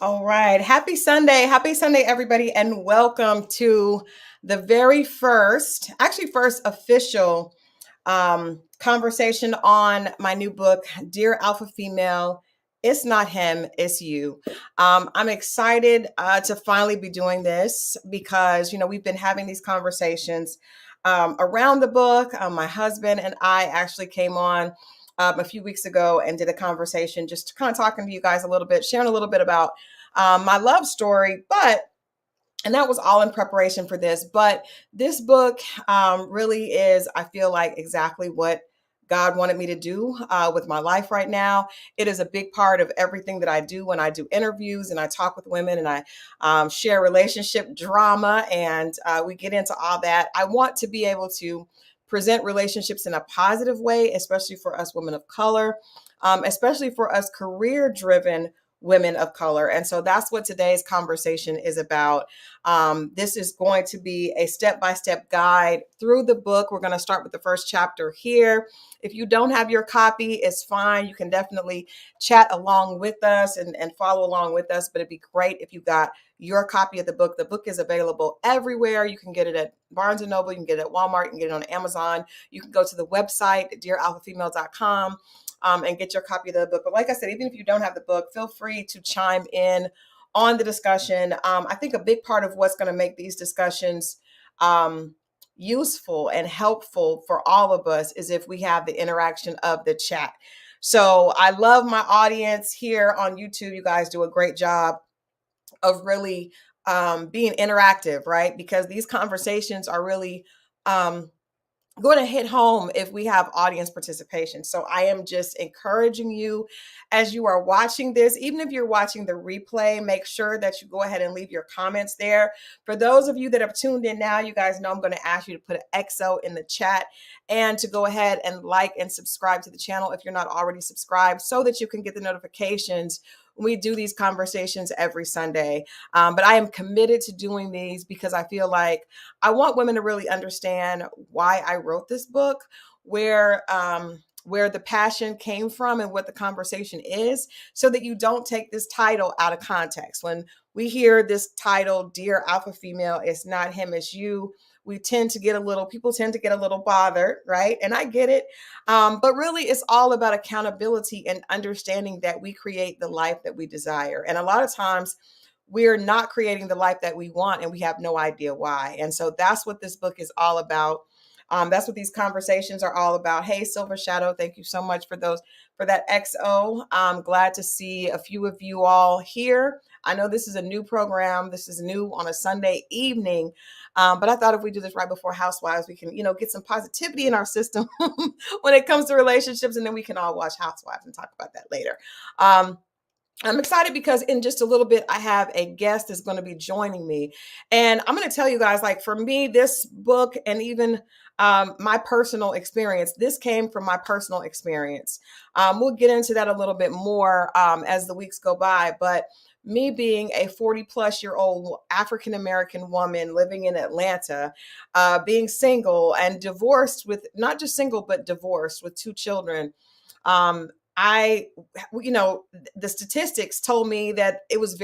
All right. Happy Sunday. Happy Sunday, everybody, and welcome to the very first official conversation on my new book, Dear Alpha Female. It's not him, it's you. I'm excited to finally be doing this because, we've been having these conversations around the book. My husband and I actually came on a few weeks ago and did a conversation just kind of talking to you guys a little bit, sharing a little bit about my love story, and that was all in preparation for this. But this book really is, I feel like, exactly what God wanted me to do with my life right now. It is a big part of everything that I do when I do interviews and I talk with women and I share relationship drama and we get into all that. I want to be able to present relationships in a positive way, especially for us women of color, especially for us career driven women of color. And so that's what today's conversation is about. This is going to be a step-by-step guide through the book. We're going to start with the first chapter here. If you don't have your copy, it's fine. You can definitely chat along with us and follow along with us, but it'd be great if you got your copy of the book. The book is available everywhere. You can get it at Barnes & Noble, you can get it at Walmart, you can get it on Amazon. You can go to the website, dearalphafemale.com, and get your copy of the book. But like I said, even if you don't have the book, feel free to chime in on the discussion. I think a big part of what's going to make these discussions useful and helpful for all of us is if we have the interaction of the chat. So I love my audience here on YouTube. You guys do a great job of really being interactive, right? Because these conversations are really going to hit home if we have audience participation. So I am just encouraging you as you are watching this, even if you're watching the replay, make sure that you go ahead and leave your comments there. For those of you that have tuned in now, you guys know I'm going to ask you to put an XO in the chat and to go ahead and like and subscribe to the channel if you're not already subscribed so that you can get the notifications when we do these conversations every Sunday. But I am committed to doing these because I feel like I want women to really understand why I wrote this book, where the passion came from and what the conversation is, so that you don't take this title out of context. When we hear this title, Dear Alpha Female, it's not him, it's you, people tend to get a little bothered, right? And I get it. But really, it's all about accountability and understanding that we create the life that we desire. And a lot of times, we're not creating the life that we want and we have no idea why. And so that's what this book is all about. That's what these conversations are all about. Hey, Silver Shadow, thank you so much for that XO. I'm glad to see a few of you all here. I know this is a new program. This is new on a Sunday evening. But I thought if we do this right before Housewives, we can, get some positivity in our system when it comes to relationships, and then we can all watch Housewives and talk about that later. I'm excited because in just a little bit, I have a guest that's going to be joining me. And I'm going to tell you guys, like, for me, this book and even my personal experience, this came from my personal experience. We'll get into that a little bit more as the weeks go by. But me being a 40-plus-year-old African American woman living in Atlanta, being single and divorced with, not just single, but divorced with two children. Um, I, the statistics told me that there was a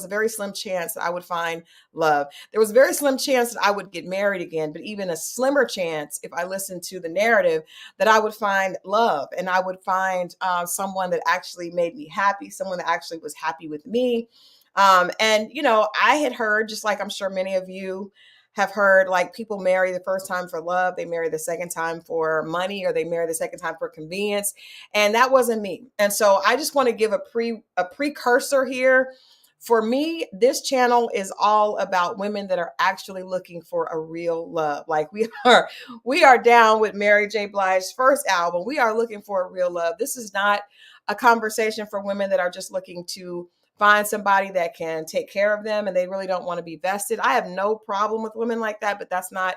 very slim chance that I would find love. There was a very slim chance that I would get married again, but even a slimmer chance, if I listened to the narrative, that I would find love and I would find someone that actually made me happy, someone that actually was happy with me. I had heard, just like I'm sure many of you have heard, like, people marry the first time for love, they marry the second time for money, or they marry the second time for convenience. And that wasn't me. And so I just want to give a precursor here. For me, this channel is all about women that are actually looking for a real love. Like, we are down with Mary J. Blige's first album. We are looking for a real love. This is not a conversation for women that are just looking to find somebody that can take care of them and they really don't want to be vested. I have no problem with women like that, but that's not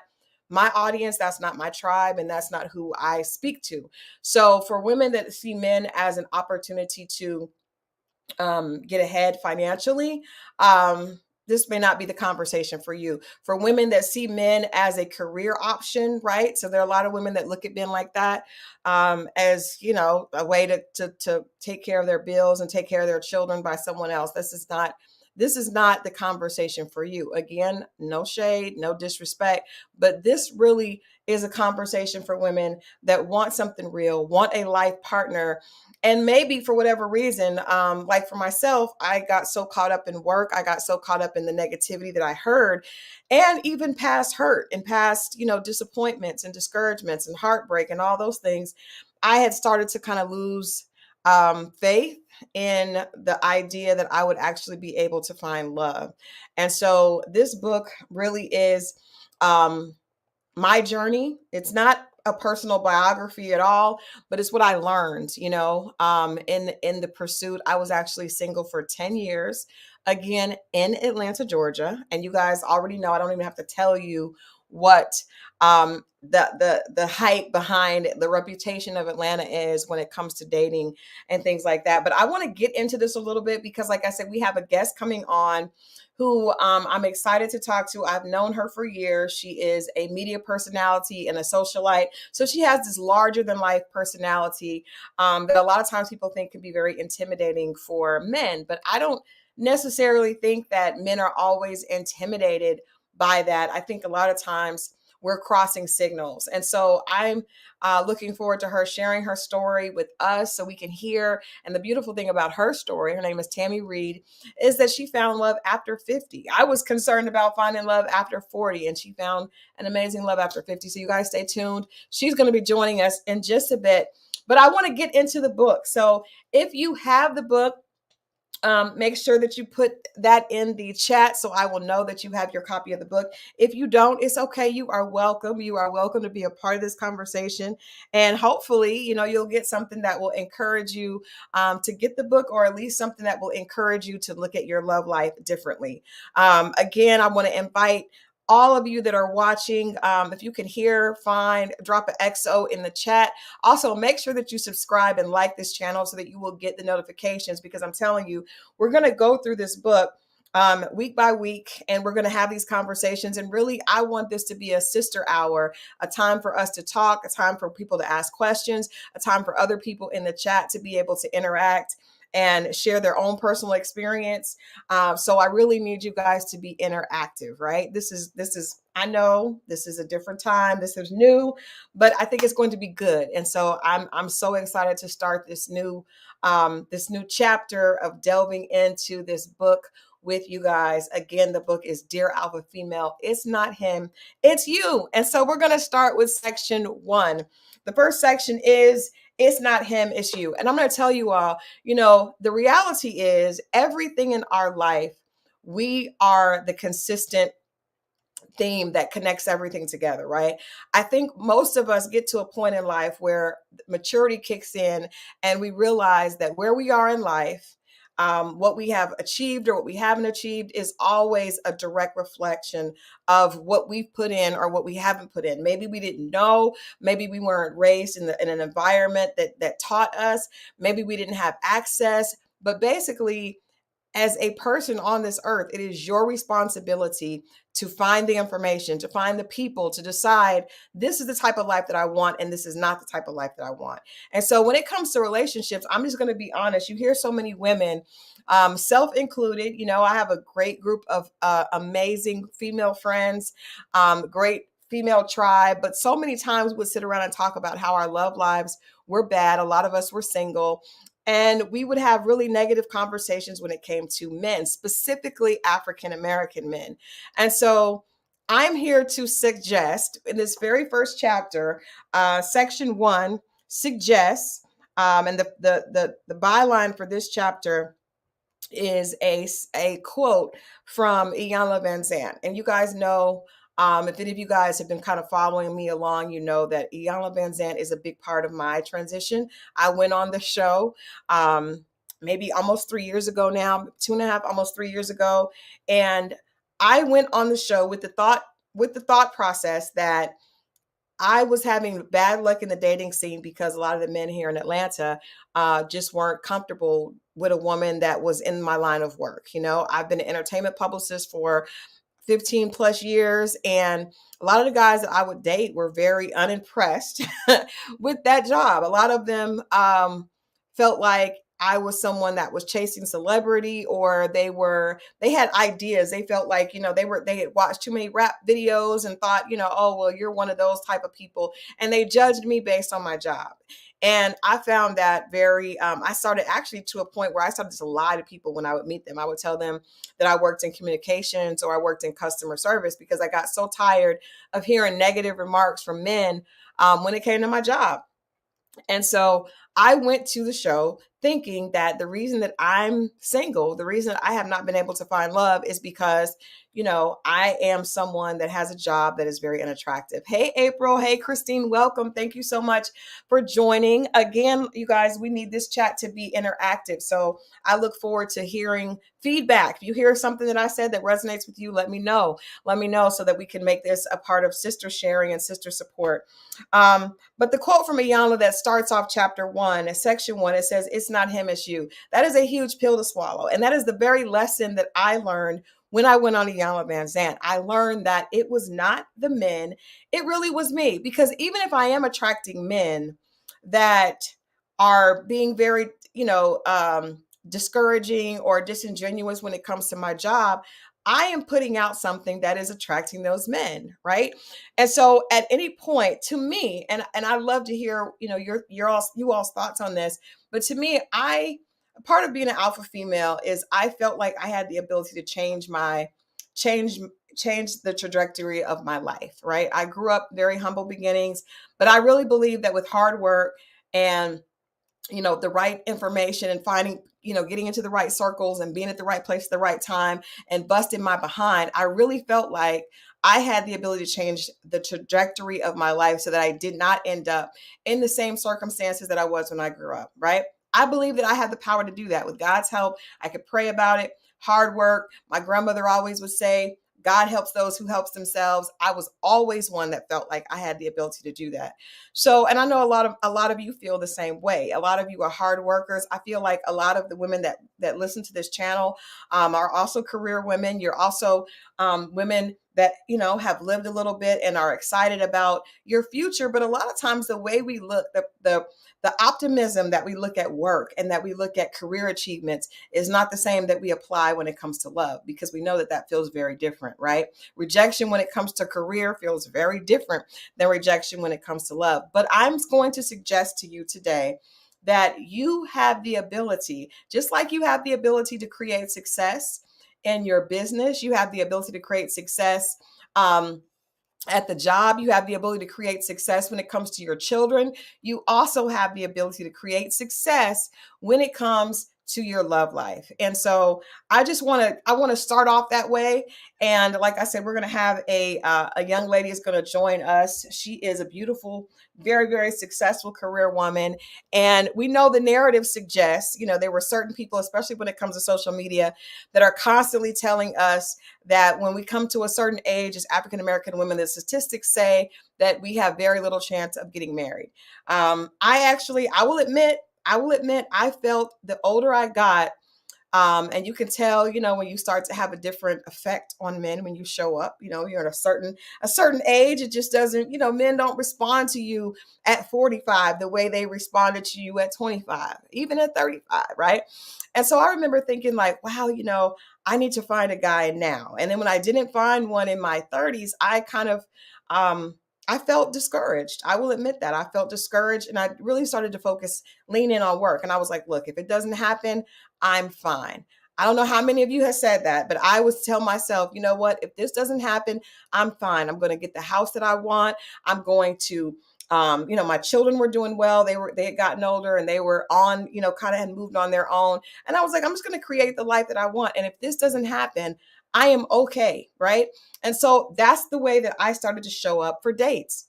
my audience, that's not my tribe, and that's not who I speak to. So for women that see men as an opportunity to get ahead financially, this may not be the conversation for you. For women that see men as a career option, right? So there are a lot of women that look at men like that, as a way to take care of their bills and take care of their children by someone else. This is not the conversation for you. Again, no shade, no disrespect, but this really is a conversation for women that want something real, want a life partner. And maybe for whatever reason, like for myself, I got so caught up in work, I got so caught up in the negativity that I heard, and even past hurt and past, disappointments and discouragements and heartbreak and all those things. I had started to kind of lose faith in the idea that I would actually be able to find love. And so this book really is um, my journey. It's not a personal biography at all, but it's what I learned, in the pursuit. I was actually single for 10 years, again in Atlanta, Georgia. And you guys already know, I don't even have to tell you what the hype behind the reputation of Atlanta is when it comes to dating and things like that. But I want to get into this a little bit because, like I said, we have a guest coming on who I'm excited to talk to. I've known her for years. She is a media personality and a socialite. So she has this larger than life personality that a lot of times people think can be very intimidating for men. But I don't necessarily think that men are always intimidated by that. I think a lot of times we're crossing signals. And so I'm looking forward to her sharing her story with us so we can hear. And the beautiful thing about her story, her name is Tammy Reed, is that she found love after 50. I was concerned about finding love after 40, and she found an amazing love after 50. So you guys stay tuned. She's going to be joining us in just a bit. But I want to get into the book. So if you have the book, make sure that you put that in the chat so I will know that you have your copy of the book. If you don't, it's okay. You are welcome. You are welcome to be a part of this conversation. And hopefully, you'll get something that will encourage you to get the book, or at least something that will encourage you to look at your love life differently. Again, I want to invite all of you that are watching, if you can hear, fine, drop an XO in the chat. Also, make sure that you subscribe and like this channel so that you will get the notifications, because I'm telling you, we're going to go through this book week by week, and we're going to have these conversations. And really, I want this to be a sister hour, a time for us to talk, a time for people to ask questions, a time for other people in the chat to be able to interact and share their own personal experience. So I really need you guys to be interactive, right? This is, I know this is a different time. This is new, but I think it's going to be good. And so I'm so excited to start this new chapter of delving into this book with you guys. Again, the book is Dear Alpha Female. It's not him, it's you. And so we're going to start with section 1. The first section is It's Not Him, It's You. And I'm going to tell you all, the reality is everything in our life, we are the consistent theme that connects everything together, right? I think most of us get to a point in life where maturity kicks in and we realize that where we are in life, what we have achieved or what we haven't achieved is always a direct reflection of what we've put in or what we haven't put in. Maybe we didn't know, maybe we weren't raised in an environment that taught us, maybe we didn't have access, but basically, as a person on this earth, it is your responsibility to find the information, to find the people, to decide this is the type of life that I want and this is not the type of life that I want. And so when it comes to relationships, I'm just going to be honest. You hear so many women, self included. I have a great group of amazing female friends, great female tribe, but so many times we'd sit around and talk about how our love lives were bad. A lot of us were single. And we would have really negative conversations when it came to men, specifically African American men. And so I'm here to suggest in this very first chapter, section 1 suggests, and the byline for this chapter is a quote from Iyanla Vanzant. And you guys know, if any of you guys have been kind of following me along, you know that Iyanla Vanzant is a big part of my transition. I went on the show maybe almost 3 years ago now, 2.5, almost 3 years ago. And I went on the show with the thought process that I was having bad luck in the dating scene because a lot of the men here in Atlanta just weren't comfortable with a woman that was in my line of work. You know, I've been an entertainment publicist for 15 plus years. And a lot of the guys that I would date were very unimpressed with that job. A lot of them felt like I was someone that was chasing celebrity, or they had ideas. They felt like, they had watched too many rap videos and thought, oh, well, you're one of those type of people. And they judged me based on my job. And I found that I started actually to a point where I started to lie to people when I would meet them. I would tell them that I worked in communications or I worked in customer service, because I got so tired of hearing negative remarks from men when it came to my job. And so I went to the show thinking that the reason that I'm single, the reason I have not been able to find love is because, I am someone that has a job that is very unattractive. Hey, April. Hey, Christine. Welcome. Thank you so much for joining. Again, you guys, we need this chat to be interactive. So I look forward to hearing feedback. If you hear something that I said that resonates with you, let me know. Let me know so that we can make this a part of sister sharing and sister support. But the quote from Iyanla that starts off chapter 1, section 1, it says, "It's not him, it's you." That is a huge pill to swallow. And that is the very lesson that I learned when I went on Iyanla Vanzant. I learned that it was not the men, it really was me. Because even if I am attracting men that are being very, discouraging or disingenuous when it comes to my job, I am putting out something that is attracting those men, right? And so at any point, to me, and I'd love to hear, you all's thoughts on this, but to me, part of being an alpha female is I felt like I had the ability to change the trajectory of my life, right? I grew up very humble beginnings, but I really believe that with hard work and the right information and finding, getting into the right circles and being at the right place at the right time and busting my behind, I really felt like I had the ability to change the trajectory of my life so that I did not end up in the same circumstances that I was when I grew up, right? I believe that I have the power to do that. With God's help, I could pray about it, hard work. My grandmother always would say, God helps those who helps themselves. I was always one that felt like I had the ability to do that. So, and I know a lot of you feel the same way. A lot of you are hard workers. I feel like a lot of the women that listen to this channel are also career women. You're also women that have lived a little bit and are excited about your future. But a lot of times the way we look, the optimism that we look at work and that we look at career achievements is not the same that we apply when it comes to love, because we know that feels very different, right? Rejection when it comes to career feels very different than rejection when it comes to love. But I'm going to suggest to you today that you have the ability, just like you have the ability to create success in your business, you have the ability to create success at the job, you have the ability to create success when it comes to your children. You also have the ability to create success when it comes to your love life. And so I want to start off that way. And like I said, we're going to have a young lady is going to join us. She is a beautiful, very, very successful career woman. And we know the narrative suggests, there were certain people, especially when it comes to social media, that are constantly telling us that when we come to a certain age as African-American women, the statistics say that we have very little chance of getting married. I will admit, I felt the older I got, and you can tell, when you start to have a different effect on men when you show up, you're at a certain age, it just doesn't, men don't respond to you at 45 the way they responded to you at 25, even at 35, right? And so I remember thinking like, wow, I need to find a guy now. And then when I didn't find one in my 30s, I kind of, I felt discouraged. I will admit that I felt discouraged, and I really started to lean in on work. And I was like, look, if it doesn't happen, I'm fine. I don't know how many of you have said that, but I would tell myself, you know what, if this doesn't happen, I'm fine. I'm going to get the house that I want. I'm going to, my children were doing well. They had gotten older and they were on, kind of had moved on their own. And I was like, I'm just going to create the life that I want. And if this doesn't happen, I am okay. Right. And so that's the way that I started to show up for dates.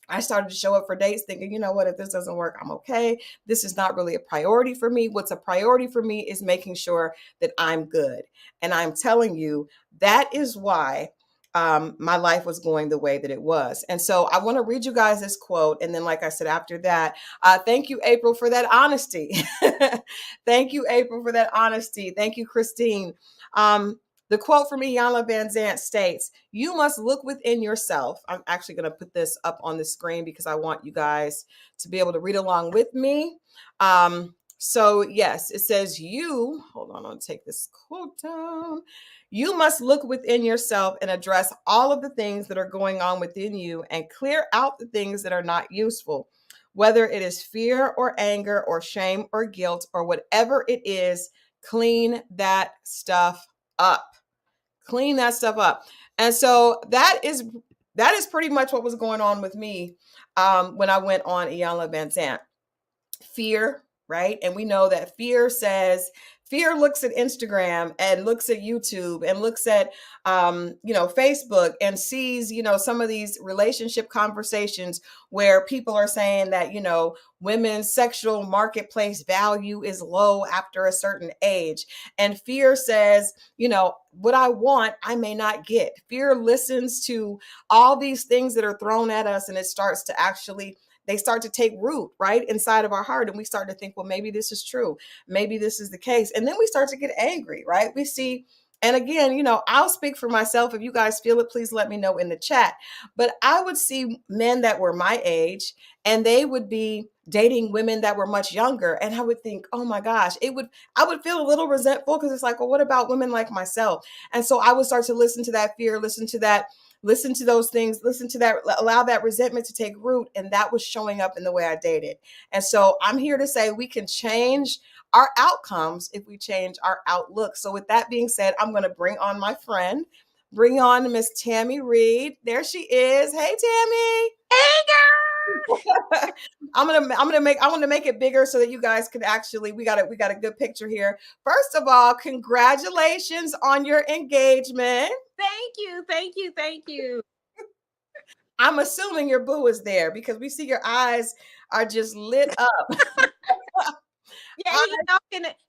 I started to show up for dates thinking, you know what, if this doesn't work, I'm okay. This is not really a priority for me. What's a priority for me is making sure that I'm good. And I'm telling you, that is why my life was going the way that it was. And so I want to read you guys this quote. And then, like I said, after that, thank you, April, for that honesty. Thank you, April, for that honesty. Thank you, Christine. The quote from Iyanla Vanzant states, "You must look within yourself." I'm actually going to put this up on the screen because I want you guys to be able to read along with me. So yes, it says hold on, I'll take this quote down. "You must look within yourself and address all of the things that are going on within you and clear out the things that are not useful. Whether it is fear or anger or shame or guilt or whatever it is, clean that stuff up." Clean that stuff up. And so that is pretty much what was going on with me when I went on Iyanla Vanzant. Fear, right? And we know that fear looks at Instagram and looks at YouTube and looks at Facebook and sees some of these relationship conversations where people are saying that women's sexual marketplace value is low after a certain age, and fear says what I want I may not get. Fear listens to all these things that are thrown at us, and it starts to they start to take root right inside of our heart. And we start to think, well, maybe this is true. Maybe this is the case. And then we start to get angry, right? We see, and again, I'll speak for myself. If you guys feel it, please let me know in the chat. But I would see men that were my age and they would be dating women that were much younger. And I would think, oh my gosh, I would feel a little resentful because it's like, well, what about women like myself? And so I would start to listen to that fear, listen to those things, listen to that, allow that resentment to take root. And that was showing up in the way I dated. And so I'm here to say we can change our outcomes if we change our outlook. So with that being said, I'm going to bring on my friend, bring on Miss Tammy Reed. There she is. Hey, Tammy. Hey, girl. I want to make it bigger so that you guys could actually, we got a good picture here. First of all, congratulations on your engagement. Thank you. I'm assuming your boo is there because we see your eyes are just lit up. Yeah,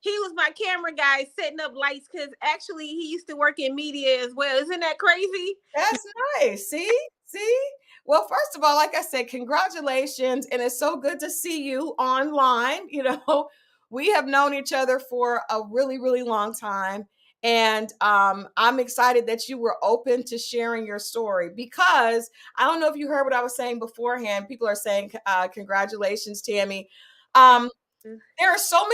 he was my camera guy setting up lights because actually he used to work in media as well. Isn't that crazy? That's nice. See? Well, first of all, like I said, congratulations. And it's so good to see you online. We have known each other for a really, really long time. And I'm excited that you were open to sharing your story because I don't know if you heard what I was saying beforehand. People are saying, congratulations, Tammy. There are so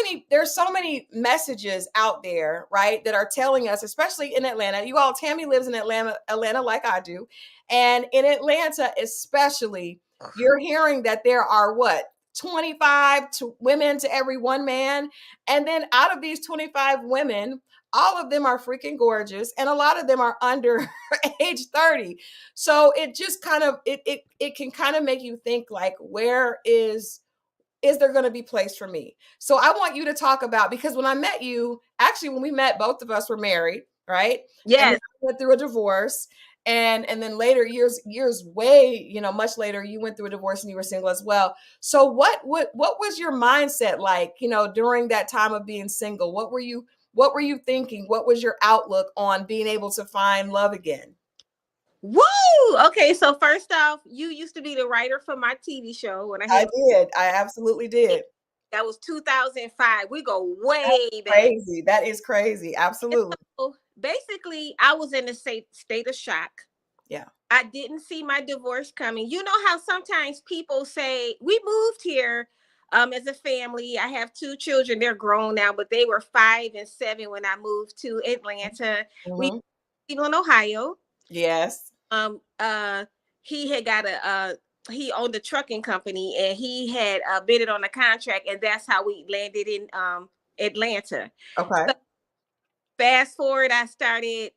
many messages out there, right, that are telling us, especially in Atlanta. Tammy lives in Atlanta like I do. And in Atlanta, especially, you're hearing that there are 25 women to every one man. And then out of these 25 women, all of them are freaking gorgeous. And a lot of them are under age 30. So it just kind of, it can kind of make you think like, where is there going to be place for me? So I want you to talk about, because when I met you, actually, when we met, both of us were married, right? Yes. And went through a divorce. And then later, years way, much later, you went through a divorce and you were single as well. So what was your mindset like, during that time of being single? What were you thinking? What was your outlook on being able to find love again? Woo! Okay, so first off, you used to be the writer for my TV show when I did. I absolutely did. That was 2005. We go way back. Crazy. That is crazy. Absolutely. So basically, I was in a state of shock. Yeah. I didn't see my divorce coming. You know how sometimes people say, we moved here as a family. I have 2 children. They're grown now, but they were 5 and 7 when I moved to Atlanta. Mm-hmm. We lived in Cleveland, Ohio. Yes. He had he owned a trucking company and he had bid it on a contract, and that's how we landed in Atlanta. Okay. So, fast forward, I started,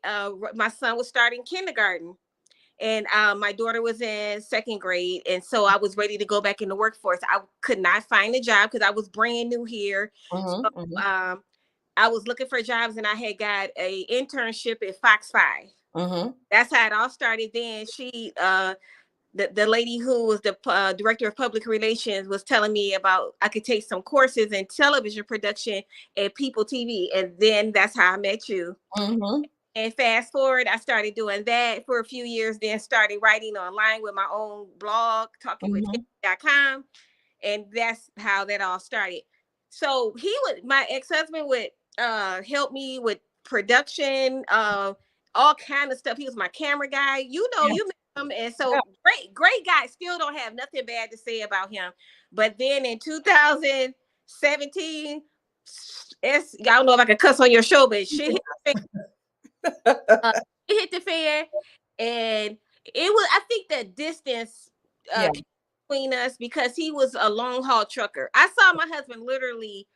my son was starting kindergarten and my daughter was in 2nd grade. And so I was ready to go back in the workforce. I could not find a job because I was brand new here. Mm-hmm, so, I was looking for jobs and I had got a internship at Fox 5. Mm-hmm. That's how it all started. Then the lady who was the director of public relations was telling me about I could take some courses in television production at People TV, and then that's how I met you. Mm-hmm. And fast forward, I started doing that for a few years, then started writing online with my own blog, Mhm. talkingwithtiffany.com. And that's how that all started. So my ex-husband would help me with production, all kind of stuff. He was my camera guy. Yeah, You met him. And yeah. so great guy. Still don't have nothing bad to say about him. But then in 2017, I don't know if I can cuss on your show, but shit uh, it hit the fan, and it was. I think the distance Yeah. came between us because he was a long haul trucker. I saw my husband literally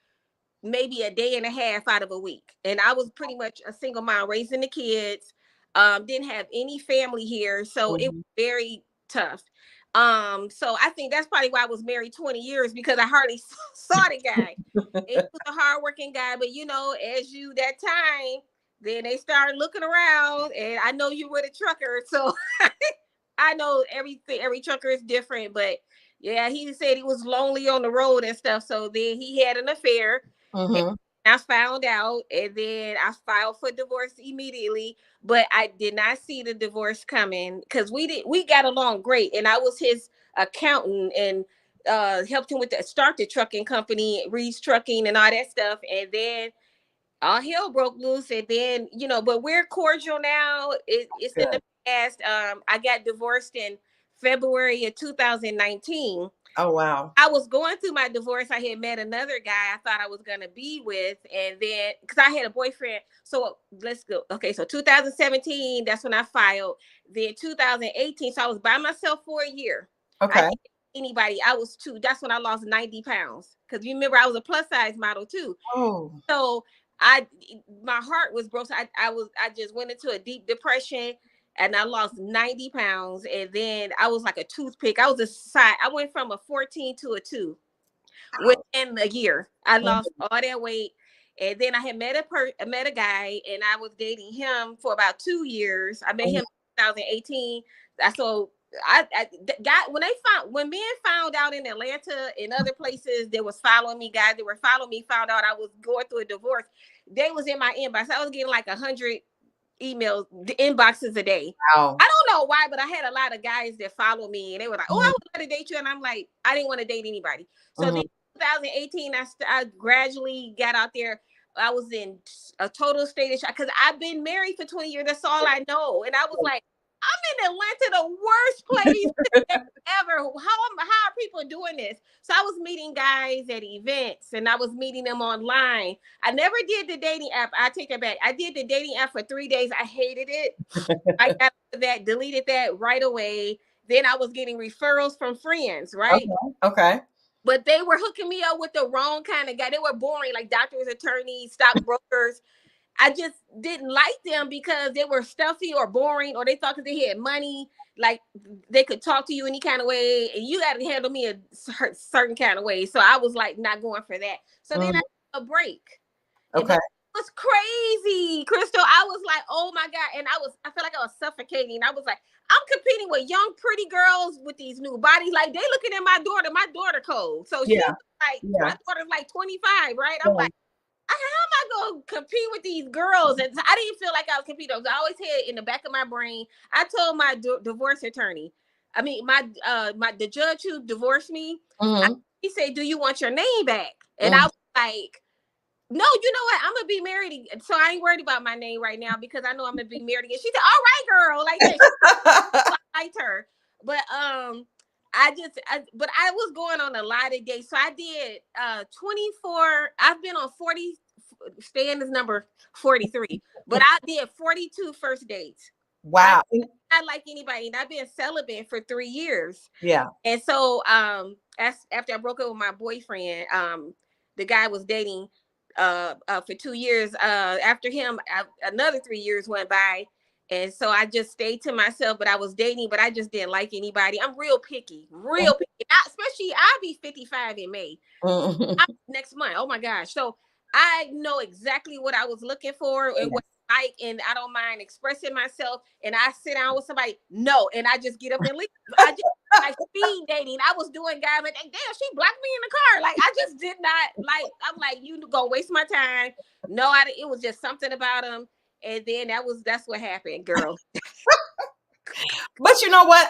maybe a day and a half out of a week, and I was pretty much a single mom raising the kids. Didn't have any family here, so it was Mhm. very tough. So I think that's probably why I was married 20 years because I hardly saw the guy. He was a hardworking guy, but as you that time, then they started looking around, and I know you were the trucker, so I know everything. Every trucker is different, but yeah, he said he was lonely on the road and stuff. So then he had an affair. And Mhm. I found out, and then I filed for divorce immediately. But I did not see the divorce coming because we got along great, and I was his accountant and helped him with start the trucking company, Reed's Trucking, and all that stuff. And then all hell broke loose, and then but we're cordial now. It's in Good. the past. I got divorced in February of 2019. Oh, wow. I was going through my divorce. I had met another guy I thought I was gonna be with, and then because I had a boyfriend. So let's go. Okay, so 2017, that's when I filed. Then 2018, so I was by myself for a year. I Okay. didn't date anybody. I was too. That's when I lost 90 pounds. Because you remember I was a plus size model too. Oh. So I my heart was broken. I just went into a deep depression, and I lost 90 pounds. And then I was like a toothpick. I went from a 14 to a 2 Wow. within a year. I lost Mhm. all that weight. And then I had met a guy, and I was dating him for about 2 years. I met him Mhm. in 2018. So got when men found out in Atlanta and other places that was following me, guys that were following me found out I was going through a divorce. They was in my inbox. I was getting like 100 emails, inboxes a day. Wow. I don't know why, but I had a lot of guys that follow me, and they were like, "Oh, I Mhm. would love to date you," and I'm like, I didn't want to date anybody. So then, Mhm. 2018, I gradually got out there. I was in a total state of shock because I've been married for 20 years. That's all I know, and I was like, I'm in Atlanta, the worst place ever. How are people doing this? So I was meeting guys at events, and I was meeting them online. I never did the dating app. I take it back. I did the dating app for 3 days. I hated it. I got that, deleted that right away. Then I was getting referrals from friends, right? Okay. Okay. But they were hooking me up with the wrong kind of guy. They were boring, like doctors, attorneys, stockbrokers. I just didn't like them because they were stuffy or boring, or they thought because they had money, like they could talk to you any kind of way, and you got to handle me a certain kind of way. So I was like not going for that. So then I Mhm. took a break, and Okay. then it was crazy, Crystal. I was like, oh my god, and I felt like I was suffocating. I was like, I'm competing with young, pretty girls with these new bodies. Like they looking at my daughter. My daughter cold, so she's Yeah. like, my Yeah. daughter's like 25, right? I'm Yeah. like, how am I gonna compete with these girls? And I didn't feel like I was competing. I always had in the back of my brain. I told my divorce attorney. I mean, my the judge who divorced me. Mhm. He said, "Do you want your name back?" And I Mhm. was like, "No, you know what? I'm gonna be married again, so I ain't worried about my name right now because I know I'm gonna be married again." She said, "All right, girl," like that. I liked her, but but I was going on a lot of dates. So I did 24. I've been on 40. Staying is number 43, but I did 42 first dates. I Wow. not like anybody, and I've been celibate for 3 years. Yeah. And so after I broke up with my boyfriend, the guy was dating for 2 years. After him, another 3 years went by. And so I just stayed to myself, but I was dating, but I just didn't like anybody. I'm real picky. Especially I'll be 55 in May Mhm. next month. Oh my gosh. So I know exactly what I was looking for and what I like, and I don't mind expressing myself. And I sit down with somebody, no, and I just get up and leave. I just like speed dating. I was doing guys like, damn, she blocked me in the car. Like I just did not like. I'm like, you gonna waste my time? No, it was just something about him. And then that's what happened, girl. But you know what?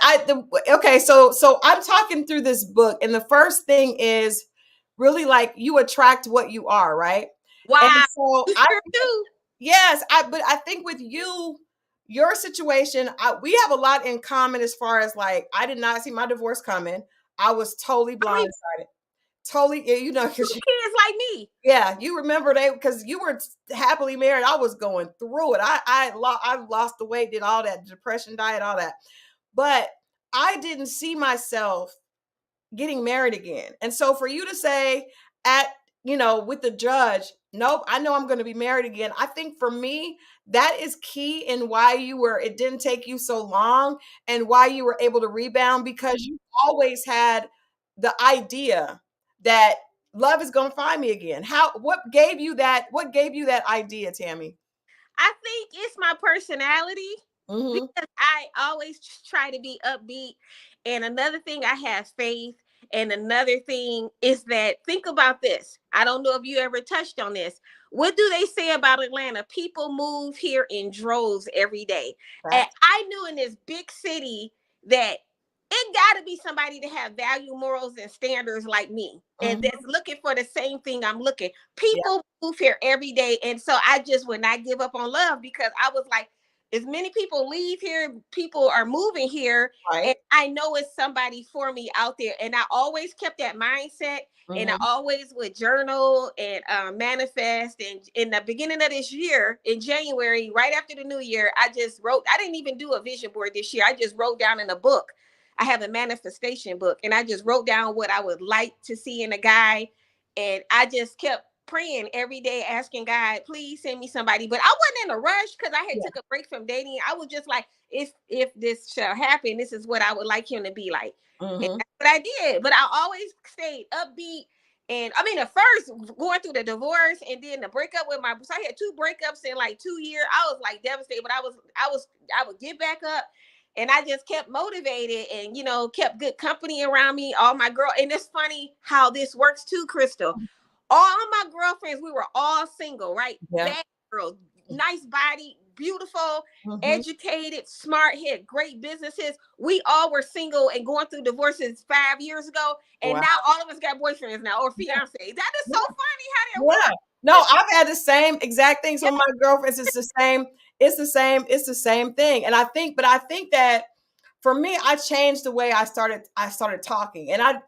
Okay, so I'm talking through this book, and the first thing is really like you attract what you are, right? And Wow, so you I sure do. yes, but I think with you, your situation, we have a lot in common as far as like I did not see my divorce coming. I was totally I mean, blindsided. Totally, yeah, you know, two because kids like me. yeah, you remember they because you were happily married. I was going through it. I lost the weight, did all that depression diet, all that, but I didn't see myself getting married again. And so for you to say at, with the judge, nope, I know I'm going to be married again. I think for me, that is key in why it didn't take you so long and why you were able to rebound because you always had the idea that love is going to find me again. What gave you that idea, Tammy? I think it's my personality Mhm. because I always try to be upbeat. And another thing, I have faith. And another thing is that think about this. I don't know if you ever touched on this. What do they say about Atlanta? People move here in droves every day. And Fact. I knew in this big city that it got to be somebody to have value, morals, and standards like me, and Mhm. that's looking for the same thing I'm looking. Yeah. People move here every day, and so I just would not give up on love because I was like, as many people leave here, people are moving here, and Right. I know it's somebody for me out there. And I always kept that mindset, and I Mhm. always would journal and manifest. And in the beginning of this year, in January, right after the new year, I just wrote. I didn't even do a vision board this year. I just wrote down in a book. I have a manifestation book, and I just wrote down what I would like to see in a guy, and I just kept praying every day, asking God, please send me somebody. But I wasn't in a rush because I had Yeah. took a break from dating. I was just like, if this shall happen, this is what I would like him to be like. And Mhm. that's what I did. But I always stayed upbeat. And I mean, at first going through the divorce and then the breakup with so I had two breakups in like 2 years. I was like devastated, but I would get back up, and I just kept motivated and kept good company around me. All my girl, and it's funny how this works too, Crystal. All my girlfriends, we were all single, right? Yeah. Bad girls, nice body, beautiful, Mhm. educated, smart, had great businesses. We all were single and going through divorces 5 years ago, and Wow. now all of us got boyfriends now or fiancés. That is so Yeah. funny how that Yeah. works. No, I've had the same exact things Yeah, with my girlfriends. It's the same. It's the same thing. And I think that for me, I changed the way I started talking. And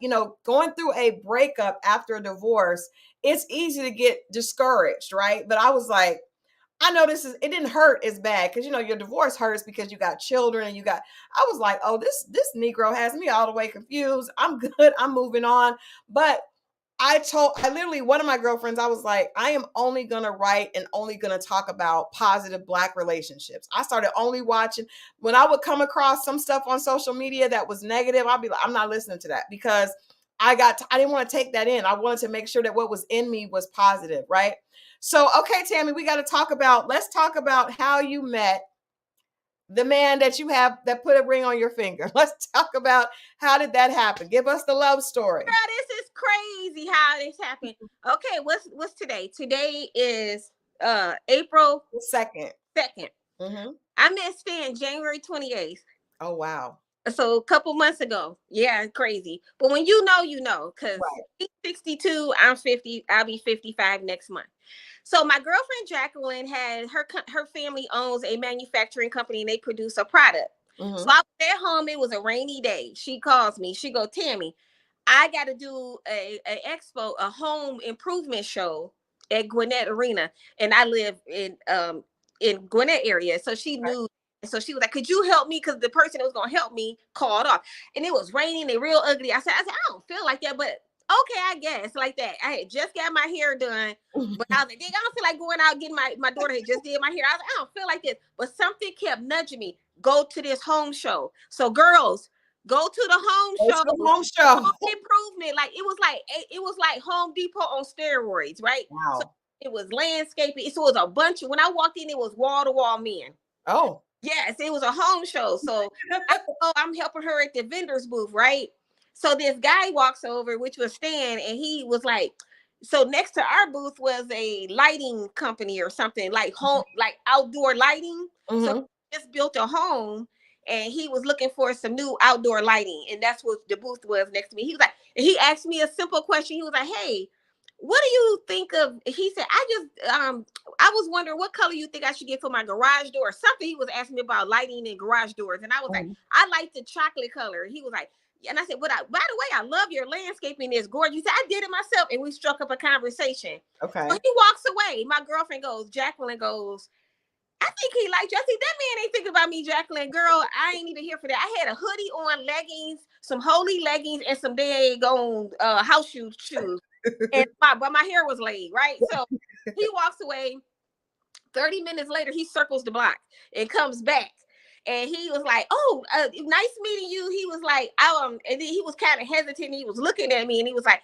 going through a breakup after a divorce, it's easy to get discouraged, right? But I was like, I know it didn't hurt as bad because your divorce hurts because you got children and I was like, oh, this Negro has me all the way confused. I'm good. I'm moving on. But I literally, one of my girlfriends, I was like, I am only going to write and only going to talk about positive Black relationships. I started only watching when I would come across some stuff on social media that was negative. I'd be like, I'm not listening to that because I didn't want to take that in. I wanted to make sure that what was in me was positive. Right. So, okay, Tammy, let's talk about how you met the man that you have that put a ring on your finger. Let's talk about how did that happen? Give us the love story. girl, this is crazy how this happened. Okay, what's today? Today is April The second. 2nd. Mhm. I met Stan January 28th. Oh, wow. So a couple months ago. Yeah, crazy. But when you know, because Right. he's 62, I'm 50, I'll be 55 next month. So my girlfriend Jacqueline had her family owns a manufacturing company and they produce a product. So Mhm. I was at home, it was a rainy day. She calls me, she go, Tammy, I got to do a expo, a home improvement show at Gwinnett Arena, and I live in Gwinnett area, so she knew. So she was like, "Could you help me?" Because the person that was gonna help me called off, and it was raining and real ugly. I said, I don't feel like that, but okay, I guess like that. I had just got my hair done, but I was like, I don't feel like going out getting my daughter had just did my hair. I was like, I don't feel like this, but something kept nudging me. Go to this home show. So girls, go to the home Go to the show. home show. Home improvement, like it was like Home Depot on steroids, right? So Wow. it was landscaping. So it was a bunch of when I walked in, it was wall to wall men. Oh. Yes, it was a home show. So I'm helping her at the vendor's booth, right? So this guy walks over, which was Stan, and he was like, so next to our booth was a lighting company or something, like home, like outdoor lighting. So Mm-hmm. he just built a home and he was looking for some new outdoor lighting. And that's what the booth was next to me. He was like, and he asked me a simple question. He was like, hey, what do you think of? He said, I was wondering what color you think I should get for my garage door or something. He was asking me about lighting and garage doors. And I was like, Mm-hmm. I like the chocolate color. He was like, and I said, by the way, I love your landscaping. It's gorgeous. He said, I did it myself. And we struck up a conversation. So Okay. he walks away. My girlfriend goes, Jacqueline goes, I think he liked you. I said, that man ain't thinking about me, Jacqueline. Girl, I ain't even here for that. I had a hoodie on, leggings, some holy leggings, and some daggone house shoes. And my hair was laid, right? So he walks away. 30 minutes later, he circles the block and comes back. And he was like, "Oh, nice meeting you." He was like, and then he was kind of hesitant. He was looking at me, and he was like,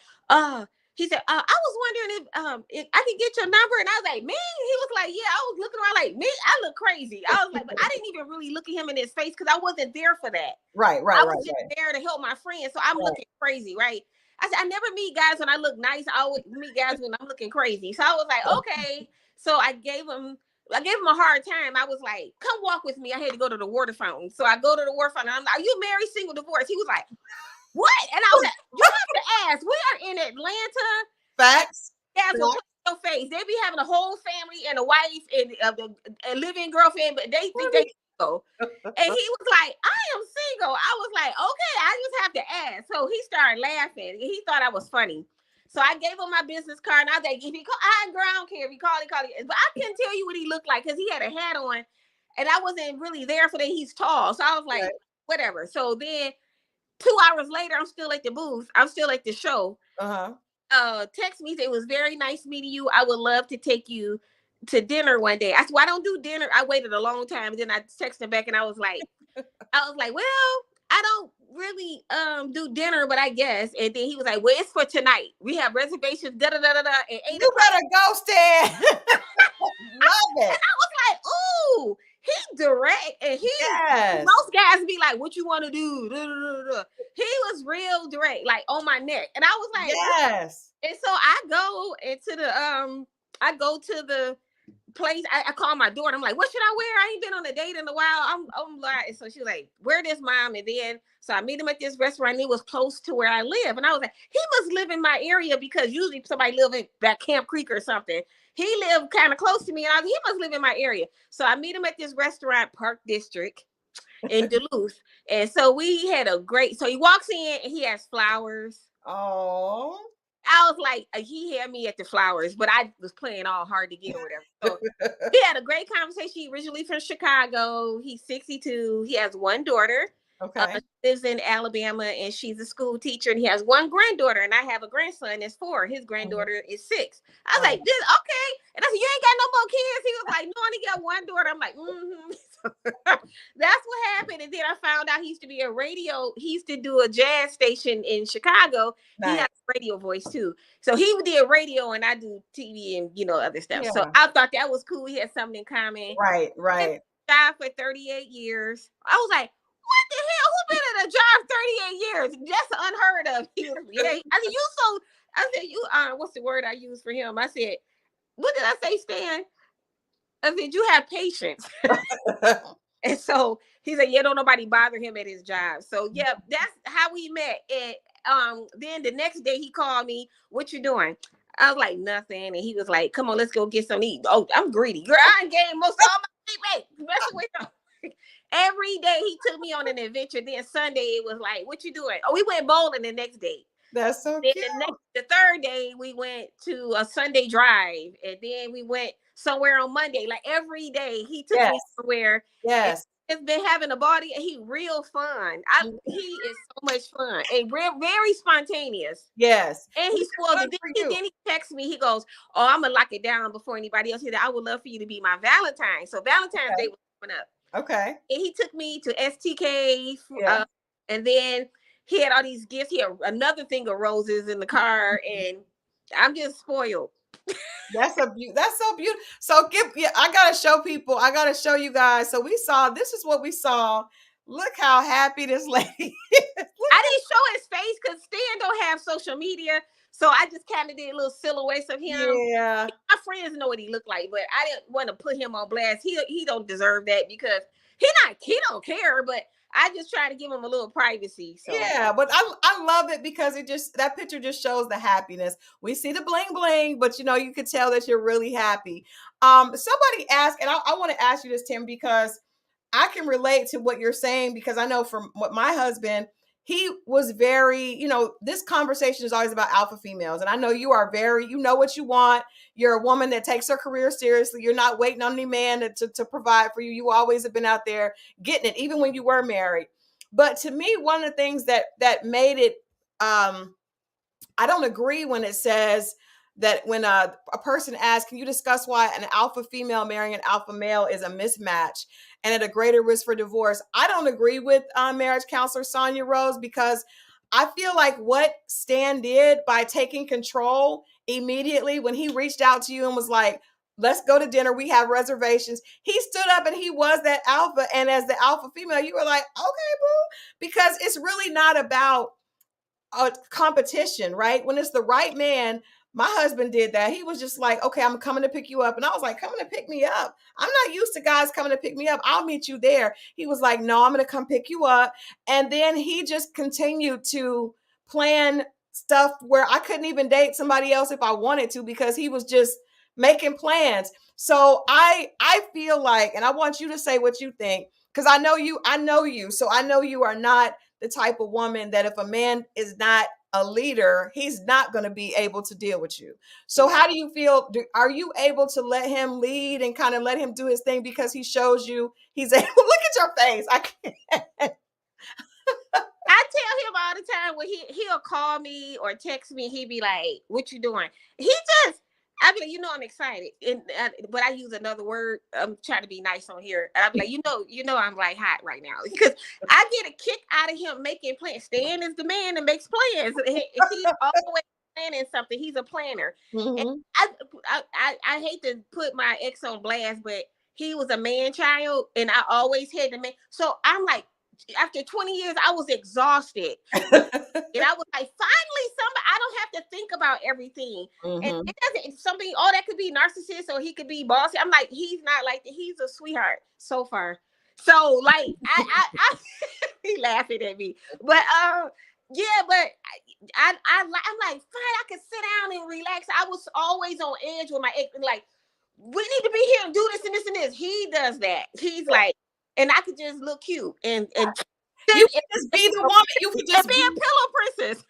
he said, I was wondering if I could get your number." And I was like, "Me?" He was like, "Yeah." I was looking around like, "Me? I look crazy." I was like, but I didn't even really look at him in his face because I wasn't there for that. Right, right, I right, was just right. there to help my friend, so I'm Right. looking crazy, right? I said, I never meet guys when I look nice. I always meet guys when I'm looking crazy. So I was like, okay. So I gave him a hard time. I was like, come walk with me. I had to go to the water fountain. So I go to the water fountain. I'm like, are you married, single, divorced? He was like, what? And I was like, you have to ask. We are in Atlanta. Facts. Guys will play your face. They be having a whole family and a wife and a living girlfriend, but they think they go. And he was like, I am single. I was like, okay, I just have to ask. So he started laughing. He thought I was funny. So I gave him my business card, and I was like, if he call, girl, I don't care if he call, he call. But I couldn't tell you what he looked like because he had a hat on, and I wasn't really there for that. He's tall. So I was like, whatever. So then 2 hours later, I'm still at the booth. I'm still at the show. Text me, it was very nice meeting you. I would love to take you to dinner one day. I said, well, I don't do dinner. I waited a long time. And then I texted him back and I was like, well, I don't really do dinner, but I guess. And then he was like, well, it's for tonight. We have reservations, da da da da da. And You better go, Stan. Love it. And I was like, ooh, he direct. And most guys be like, what you want to do? Da, da, da, da. He was real direct, like on my neck. And I was like, yes. And so I go to the place. I call my daughter. I'm like, what should I wear? I ain't been on a date in a while. I'm like, so she was like, wear this, mom. And then so I meet him at this restaurant. It was close to where I live. And I was like, he must live in my area because usually somebody live in that Camp Creek or something. He lived kind of close to me. And I was like, he must live in my area. So I meet him at this restaurant, Park District in Duluth. And so we had a great, so he walks in and he has flowers. Oh. I was like, he had me at the flowers, but I was playing all hard to get or whatever. So we had a great conversation. He originally from Chicago. He's 62. He has one daughter. Okay. She lives in Alabama and she's a school teacher. And he has one granddaughter. And I have a grandson that's 4. His granddaughter is 6. I was like, this okay. And I said, you ain't got no more kids? He was like, no, I only got one daughter. I'm like, That's what happened. And then I found out he used to be he used to do a jazz station in Chicago. Nice. He has a radio voice too. So he did radio and I do TV and other stuff. Yeah. So I thought that was cool. We had something in common. Right. Job for 38 years. I was like, what the hell? Who been at a job 38 years? That's unheard of. Yeah. I said, what's the word I used for him? I said, what did I say, Stan? I said, you have patience. And so he said, yeah, don't nobody bother him at his job. So yeah, that's how we met. And then the next day he called me, what you doing? I was like, nothing. And he was like, come on, let's go get some eat. Oh, I'm greedy. Girl, I ain't gained most of my sleep. Messing with him. Every day he took me on an adventure. Then Sunday it was like, what you doing? Oh, we went bowling the next day. That's so cute. The third day we went to a Sunday drive. And then we went somewhere on Monday. Like every day he took me somewhere. Yes. It's been having a body. He real fun. He is so much fun and very spontaneous. Yes. And he spoiled it. Then he texts me. He goes, oh, I'm going to lock it down before anybody else. He said, I would love for you to be my Valentine. So Valentine's Day was coming up. Okay. And he took me to STK. And then he had all these gifts. He had another thing of roses in the car. And I'm just spoiled. That's so beautiful. So I gotta show people. I gotta show you guys. So this is what we saw. Look how happy this lady is. I didn't show his face because Stan don't have social media. So I just kind of did little silhouettes of him. Yeah. My friends know what he looked like, but I didn't want to put him on blast. He don't deserve that because he don't care, but I just try to give him a little privacy. So Yeah, but I love it because it just that picture just shows the happiness. We see the bling bling, but you could tell that you're really happy. Somebody asked, and I want to ask you this, Tim, because I can relate to what you're saying because I know from what my husband, he was very, this conversation is always about alpha females. And I know you are very, you know what you want. You're a woman that takes her career seriously. You're not waiting on any man to provide for you. You always have been out there getting it, even when you were married. But to me, one of the things that made it, I don't agree when it says that when a person asks, can you discuss why an alpha female marrying an alpha male is a mismatch and at a greater risk for divorce? I don't agree with marriage counselor Sonia Rose because I feel like what Stan did by taking control immediately when he reached out to you and was like, let's go to dinner. We have reservations. He stood up and he was that alpha. And as the alpha female, you were like, okay, boo, because it's really not about a competition, right? When it's the right man, my husband did that. He was just like, okay, I'm coming to pick you up. And I was like, coming to pick me up? I'm not used to guys coming to pick me up. I'll meet you there. He was like, no, I'm going to come pick you up. And then he just continued to plan stuff where I couldn't even date somebody else if I wanted to because he was just making plans. So I feel like, and I want you to say what you think, because I know you. So I know you are not the type of woman that if a man is not a leader, he's not going to be able to deal with you. So how do you feel? Are you able to let him lead and kind of let him do his thing because he shows you he's able? Look at your face. I can't. I tell him all the time when he'll call me or text me, he'd be like, "What you doing?" He just, I be like, I'm excited, but I use another word. I'm trying to be nice on here. I be like, I'm like hot right now because I get a kick out of him making plans. Stan is the man that makes plans. He's always planning something. He's a planner. And Mm-hmm. I hate to put my ex on blast, but he was a man child, and I always had the man. So I'm like, after 20 years, I was exhausted. And I was like, finally, somebody, I don't have to think about everything. And Mm-hmm. it doesn't, something, oh, that could be narcissist or he could be bossy. I'm like, he's not like that. He's a sweetheart so far. So, like, I he laughing at me. But, yeah, but I'm like, fine, I can sit down and relax. I was always on edge with my ex, like, we need to be here and do this and this and this. He does that. He's like, and I could just look cute and You can just be the woman. You can just be a pillow princess.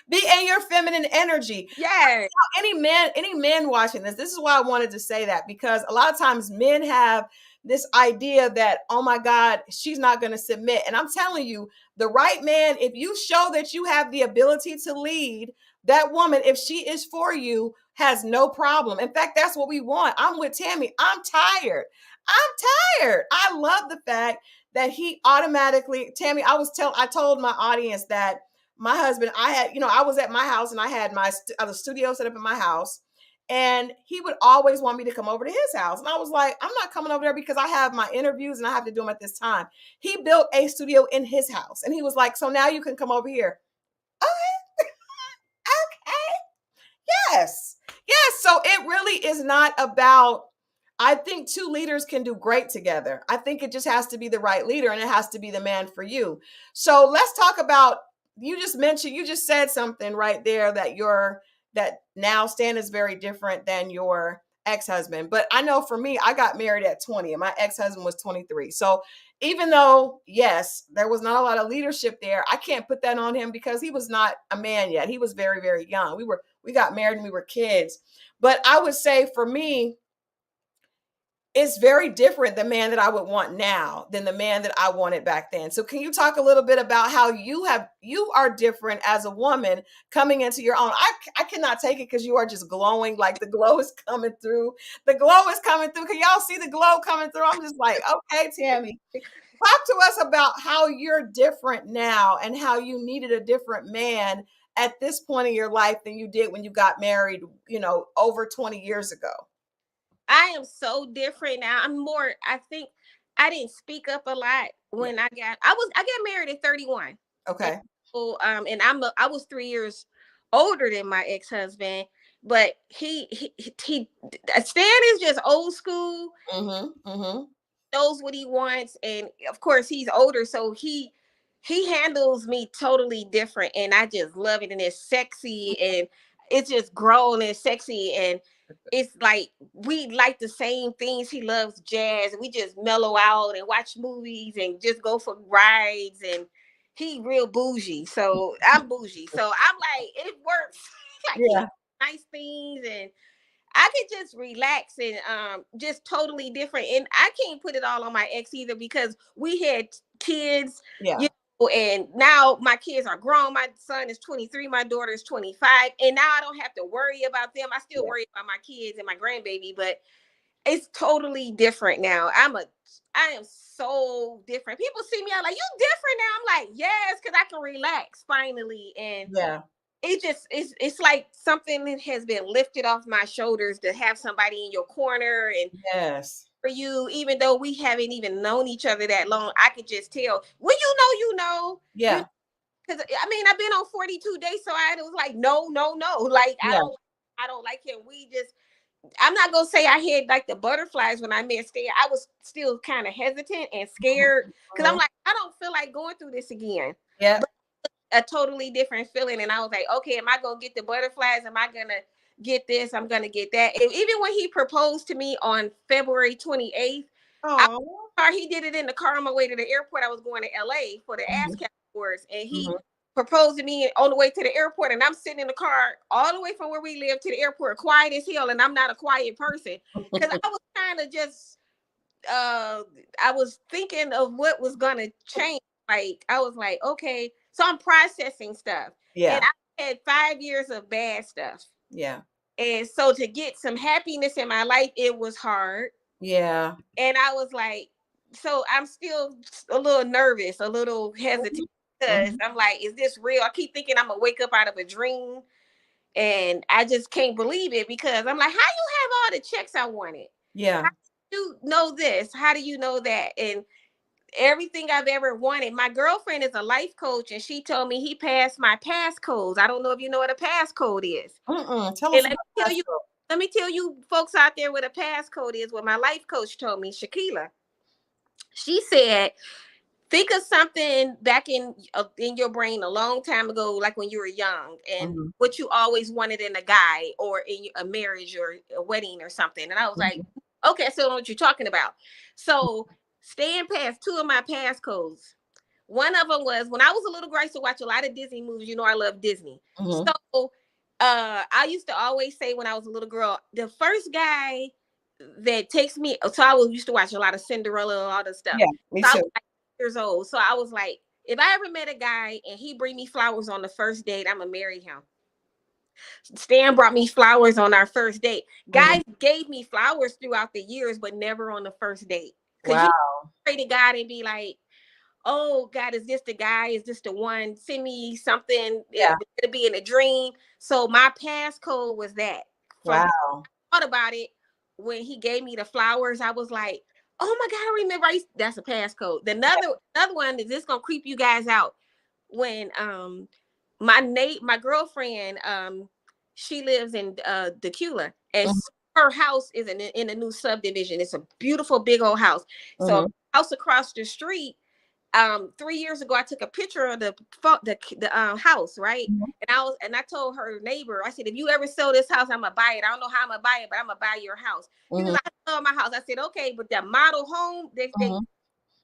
Be in your feminine energy. Yeah. Any men watching this is why I wanted to say that, because a lot of times men have this idea that, oh my God, she's not going to submit. And I'm telling you, the right man, if you show that you have the ability to lead, that woman, if she is for you, has no problem. In fact, that's what we want. I'm with Tammy. I'm tired. I love the fact that he automatically, Tammy, I told my audience that my husband, I was at my house and I had the studio set up in my house, and he would always want me to come over to his house. And I was like, I'm not coming over there because I have my interviews and I have to do them at this time. He built a studio in his house and he was like, so now you can come over here. Okay. Okay. Yes. Yes. So it really is not about, I think two leaders can do great together. I think it just has to be the right leader and it has to be the man for you. So let's talk about, you just said something right there that now Stan is very different than your ex-husband. But I know for me, I got married at 20 and my ex-husband was 23. So even though, yes, there was not a lot of leadership there, I can't put that on him because he was not a man yet. He was very, very young. We got married and we were kids. But I would say for me, it's very different the man that I would want now than the man that I wanted back then. So can you talk a little bit about how you are different as a woman coming into your own? I cannot take it because you are just glowing, like the glow is coming through. The glow is coming through. Can y'all see the glow coming through? I'm just like, okay, Tammy, talk to us about how you're different now and how you needed a different man at this point in your life than you did when you got married, over 20 years ago. I am so different now. I think I didn't speak up a lot when I got married at 31. Okay. And so, and I was 3 years older than my ex-husband, but Stan is just old school, knows what he wants, and of course he's older, so he handles me totally different, and I just love it, and it's sexy, and it's just grown and sexy, and it's like we like the same things. He loves jazz, and we just mellow out and watch movies and just go for rides, and he real bougie, so I'm bougie, so I'm like, it works. Like, he Yeah. nice things, and I could just relax and just totally different. And I can't put it all on my ex either, because we had kids, Yeah. you know, and now my kids are grown. My son is 23, my daughter is 25, and now I don't have to worry about them. I still worry about my kids and my grandbaby, but it's totally different now. I am so different. People see me, I'm like, you different now. I'm like, yes, because I can relax finally. And Yeah. it's like something that has been lifted off my shoulders, to have somebody in your corner, and Yes. for you, even though we haven't even known each other that long, I could just tell when you know. Yeah. Because I mean, I've been on 42 days, so I was like, no, no, no. Like, Yeah. I don't like him. I'm not gonna say I had like the butterflies when I met Stan. I was still kind of hesitant and scared, because I'm like, I don't feel like going through this again. Yeah. But a totally different feeling, and I was like, okay, am I gonna get the butterflies? Am I gonna get this? I'm gonna get that. And even when he proposed to me on February 28th, he did it in the car on my way to the airport. I was going to LA for the ASCAP Awards, and he proposed to me on the way to the airport, and I'm sitting in the car all the way from where we live to the airport, quiet as hell, and I'm not a quiet person, because I was kind of just I was thinking of what was gonna change. Like, I was like, okay, so I'm processing stuff. Yeah. And I had 5 years of bad stuff. Yeah. And so to get some happiness in my life, it was hard. Yeah. And I was like, so I'm still a little nervous, a little hesitant, because I'm like, is this real? I keep thinking I'm gonna wake up out of a dream, and I just can't believe it, because I'm like, how you have all the checks I wanted? Yeah. How do you know this? How do you know that? And everything I've ever wanted. My girlfriend is a life coach, and she told me he passed my passcodes. I don't know if you know what a passcode is. Tell us. Let me tell you, folks out there, what a passcode is. What my life coach told me, Shaquila. She said, think of something back in your brain a long time ago, like when you were young, and what you always wanted in a guy, or in a marriage, or a wedding, or something. And I was like, okay, so I know what you're talking about. So Stan passed two of my passcodes. One of them was when I was a little girl, I used to watch a lot of Disney movies. You know, I love Disney. So I used to always say when I was a little girl, the first guy that takes me, so I used to watch a lot of Cinderella, all this stuff. Yeah, me too. I was like 8 years old. So I was like, if I ever met a guy and he bring me flowers on the first date, I'm gonna marry him. Stan brought me flowers on our first date. Guys gave me flowers throughout the years, but never on the first date. Because you pray to God and be like, oh God, is this the guy? Is this the one? Send me something. It'll be in a dream. So my passcode was that. I thought about it when he gave me the flowers. I was like, oh my God, I remember. That's a passcode. Another one is this gonna creep you guys out. When my girlfriend, she lives in Decula, and her house is in a new subdivision. It's a beautiful big old house. So house across the street. 3 years ago, I took a picture of the house, right? And I told her neighbor, I said, if you ever sell this house, I'm gonna buy it. I don't know how I'm gonna buy it, but I'm gonna buy your house. Because I love my house. I said, okay, but that model home,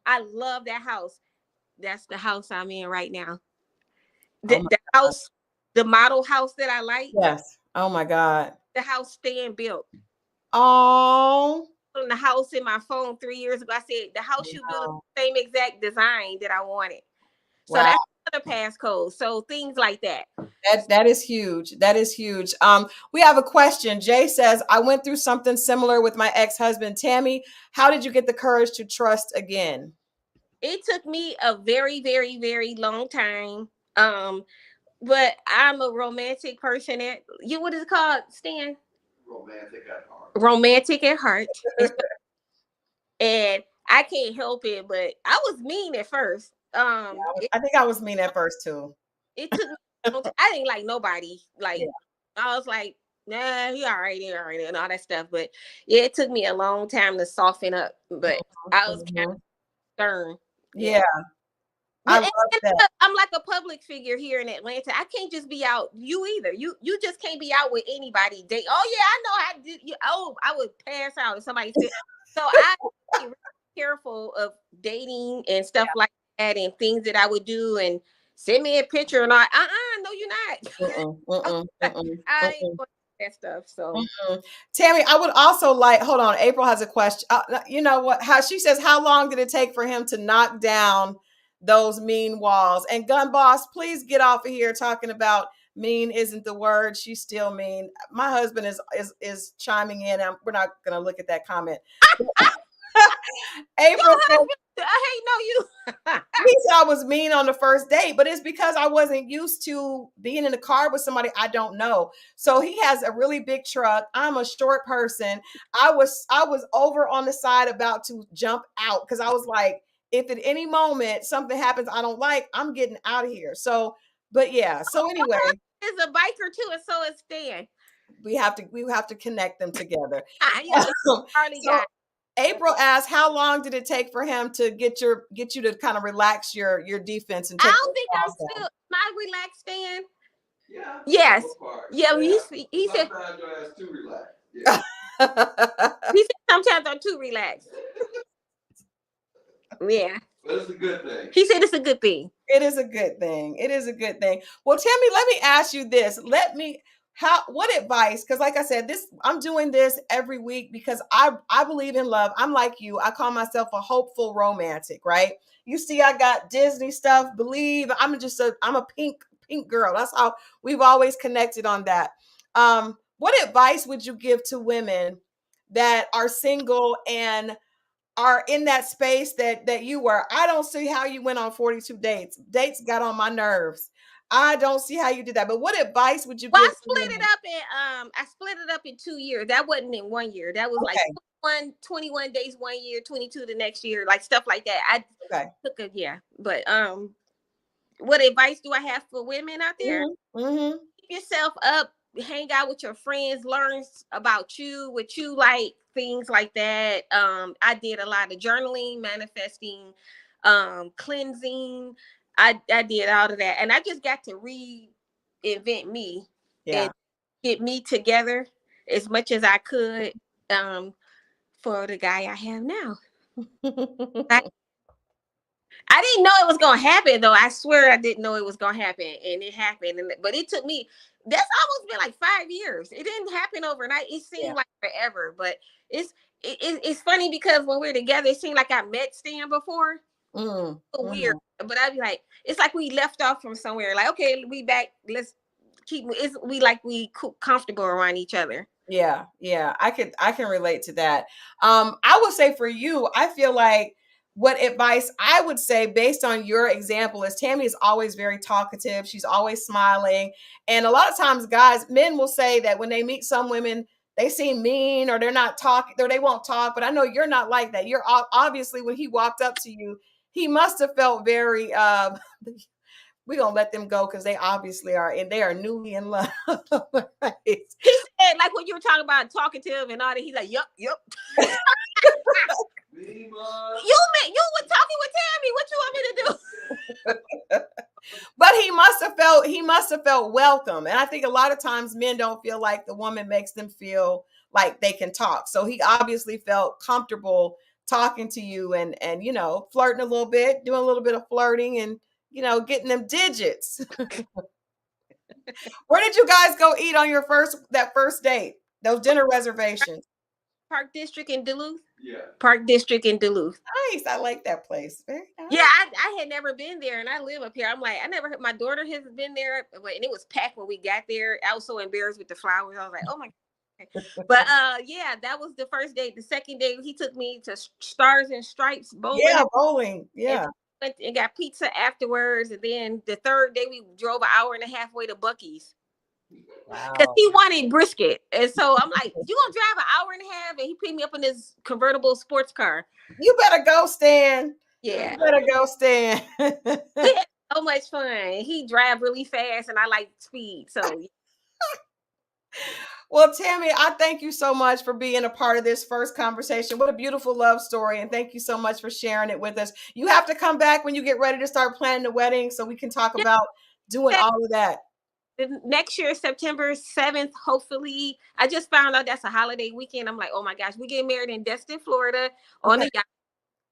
I love that house. That's the house I'm in right now. The house, the model house that I like. Yes. Oh my God. The house Stan built. Oh. On the house in my phone 3 years ago, I said, the house you built, the same exact design that I wanted. So that's another passcode. So things like that. That is huge. That is huge. We have a question. Jay says, I went through something similar with my ex-husband. Tammy, how did you get the courage to trust again? It took me a very, very, very long time. But I'm a romantic person. What is it called, Stan? Romantic at heart. Romantic at heart. And I can't help it, but I was mean at first. I think I was mean at first too. It took me I didn't like nobody. Like Yeah. I was like, nah, he all right, and all that stuff. But yeah, it took me a long time to soften up. But I was kind of Mhm. stern. Yeah, Well, I love that. I'm like a public figure here in Atlanta. I can't just be out. You either. You just can't be out with anybody. Date. Oh yeah, I know. I did. Oh, I would pass out if somebody said. So I be really careful of dating and stuff like that, and things that I would do, and send me a picture and I. No, you're not. Mm-mm, mm-mm, mm-mm, I ain't mm-mm, doing that stuff. So mm-mm. Tammy, I would also like, hold on, April has a question. You know what? How she says, how long did it take for him to knock down those mean walls? And Gun Boss, please get off of here talking about mean isn't the word. She's still mean. My husband is chiming in, and we're not gonna look at that comment. your April says, husband, I hate know you. he said I was mean on the first date, but it's because I wasn't used to being in the car with somebody I don't know. So he has a really big truck. I'm a short person. I was over on the side about to jump out because I was like, if at any moment something happens I don't like, I'm getting out of here. So, but yeah. So anyway, Is a biker too, and so is Stan. we have to connect them together. Yeah, Harley So guy. April asked, "How long did it take for him to get you to kind of relax your defense and I take don't those think I'm walls down?" still my relaxed Stan. Yeah. Yes. For the most part. Yeah, Yeah. he said Sometimes your ass too relaxed. Yeah. he said sometimes I'm too relaxed. Yeah. But it's a good thing. He said it's a good thing. It is a good thing. It is a good thing. Well, Tammy, let me ask you this. What advice? Because like I said, I'm doing this every week because I believe in love. I'm like you. I call myself a hopeful romantic, right? You see, I got Disney stuff. Believe I'm a pink girl. That's how we've always connected on that. What advice would you give to women that are single and are in that space that you were? I don't see how you went on 42 dates. Dates got on my nerves. I don't see how you did that. But what advice would you Well, give to women? I split it up in 2 years. That wasn't in 1 year. That was like Okay. 21 days 1 year, 22 the next year, like stuff like that. I Okay. took a yeah. But what advice do I have for women out there? Mm-hmm. Mm-hmm. Keep yourself up, hang out with your friends, learn about you, what you like, things like that. I did a lot of journaling, manifesting, cleansing. I did all of that, and I just got to reinvent me Yeah. and get me together as much as I could for the guy I have now. I didn't know it was gonna happen though. I swear I didn't know it was gonna happen, and it happened. But it took me. That's almost been like 5 years. It didn't happen overnight. It seemed Yeah. like forever, but it's funny because when we're together, it seemed like I met Stan before. Mm, So weird, mm. but I'd be like, it's like we left off from somewhere. Like, okay, we back. Let's keep. It's we like we comfortable around each other. Yeah, yeah, I can relate to that. I would say for you, I feel like what advice I would say based on your example is Tammy is always very talkative. She's always smiling. And a lot of times men will say that when they meet some women, they seem mean or they're not talking or they won't talk. But I know you're not like that. You're obviously when he walked up to you, he must have felt very we're gonna let them go because they obviously are and they are newly in love. Right? He said, like when you were talking about talking to him and all that, he's like, yup. You were talking with Tammy. What you want me to do? But he must have felt welcome. And I think a lot of times men don't feel like the woman makes them feel like they can talk. So he obviously felt comfortable talking to you and flirting a little bit, doing a little bit of flirting and getting them digits. Where did you guys go eat on that first date? Those dinner reservations. Park District in Duluth. Yeah. Park District in Duluth. Nice. I like that place. Very nice. Yeah, I had never been there, and I live up here. I'm like, I never heard. My daughter has been there, and it was packed when we got there. I was so embarrassed with the flowers. I was like, oh my God. But yeah, that was the first date. The second day, he took me to Stars and Stripes bowling. Yeah, bowling. Yeah. Went and got pizza afterwards, and then the third day we drove an hour and a half way to Buc-ee's. Wow. Because he wanted brisket. And so I'm like, you gonna drive an hour and a half? And he picked me up in his convertible sports car. You better go, Stan. Yeah. You better go, Stan. We had So much fun. He drive really fast and I like speed. So Well, Tammy, I thank you so much for being a part of this first conversation. What a beautiful love story. And thank you so much for sharing it with us. You have to come back when you get ready to start planning the wedding so we can talk about doing all of that. next year, September 7th, hopefully. I just found out that's a holiday weekend. I'm like, oh my gosh, we get married in Destin, Florida on a yacht.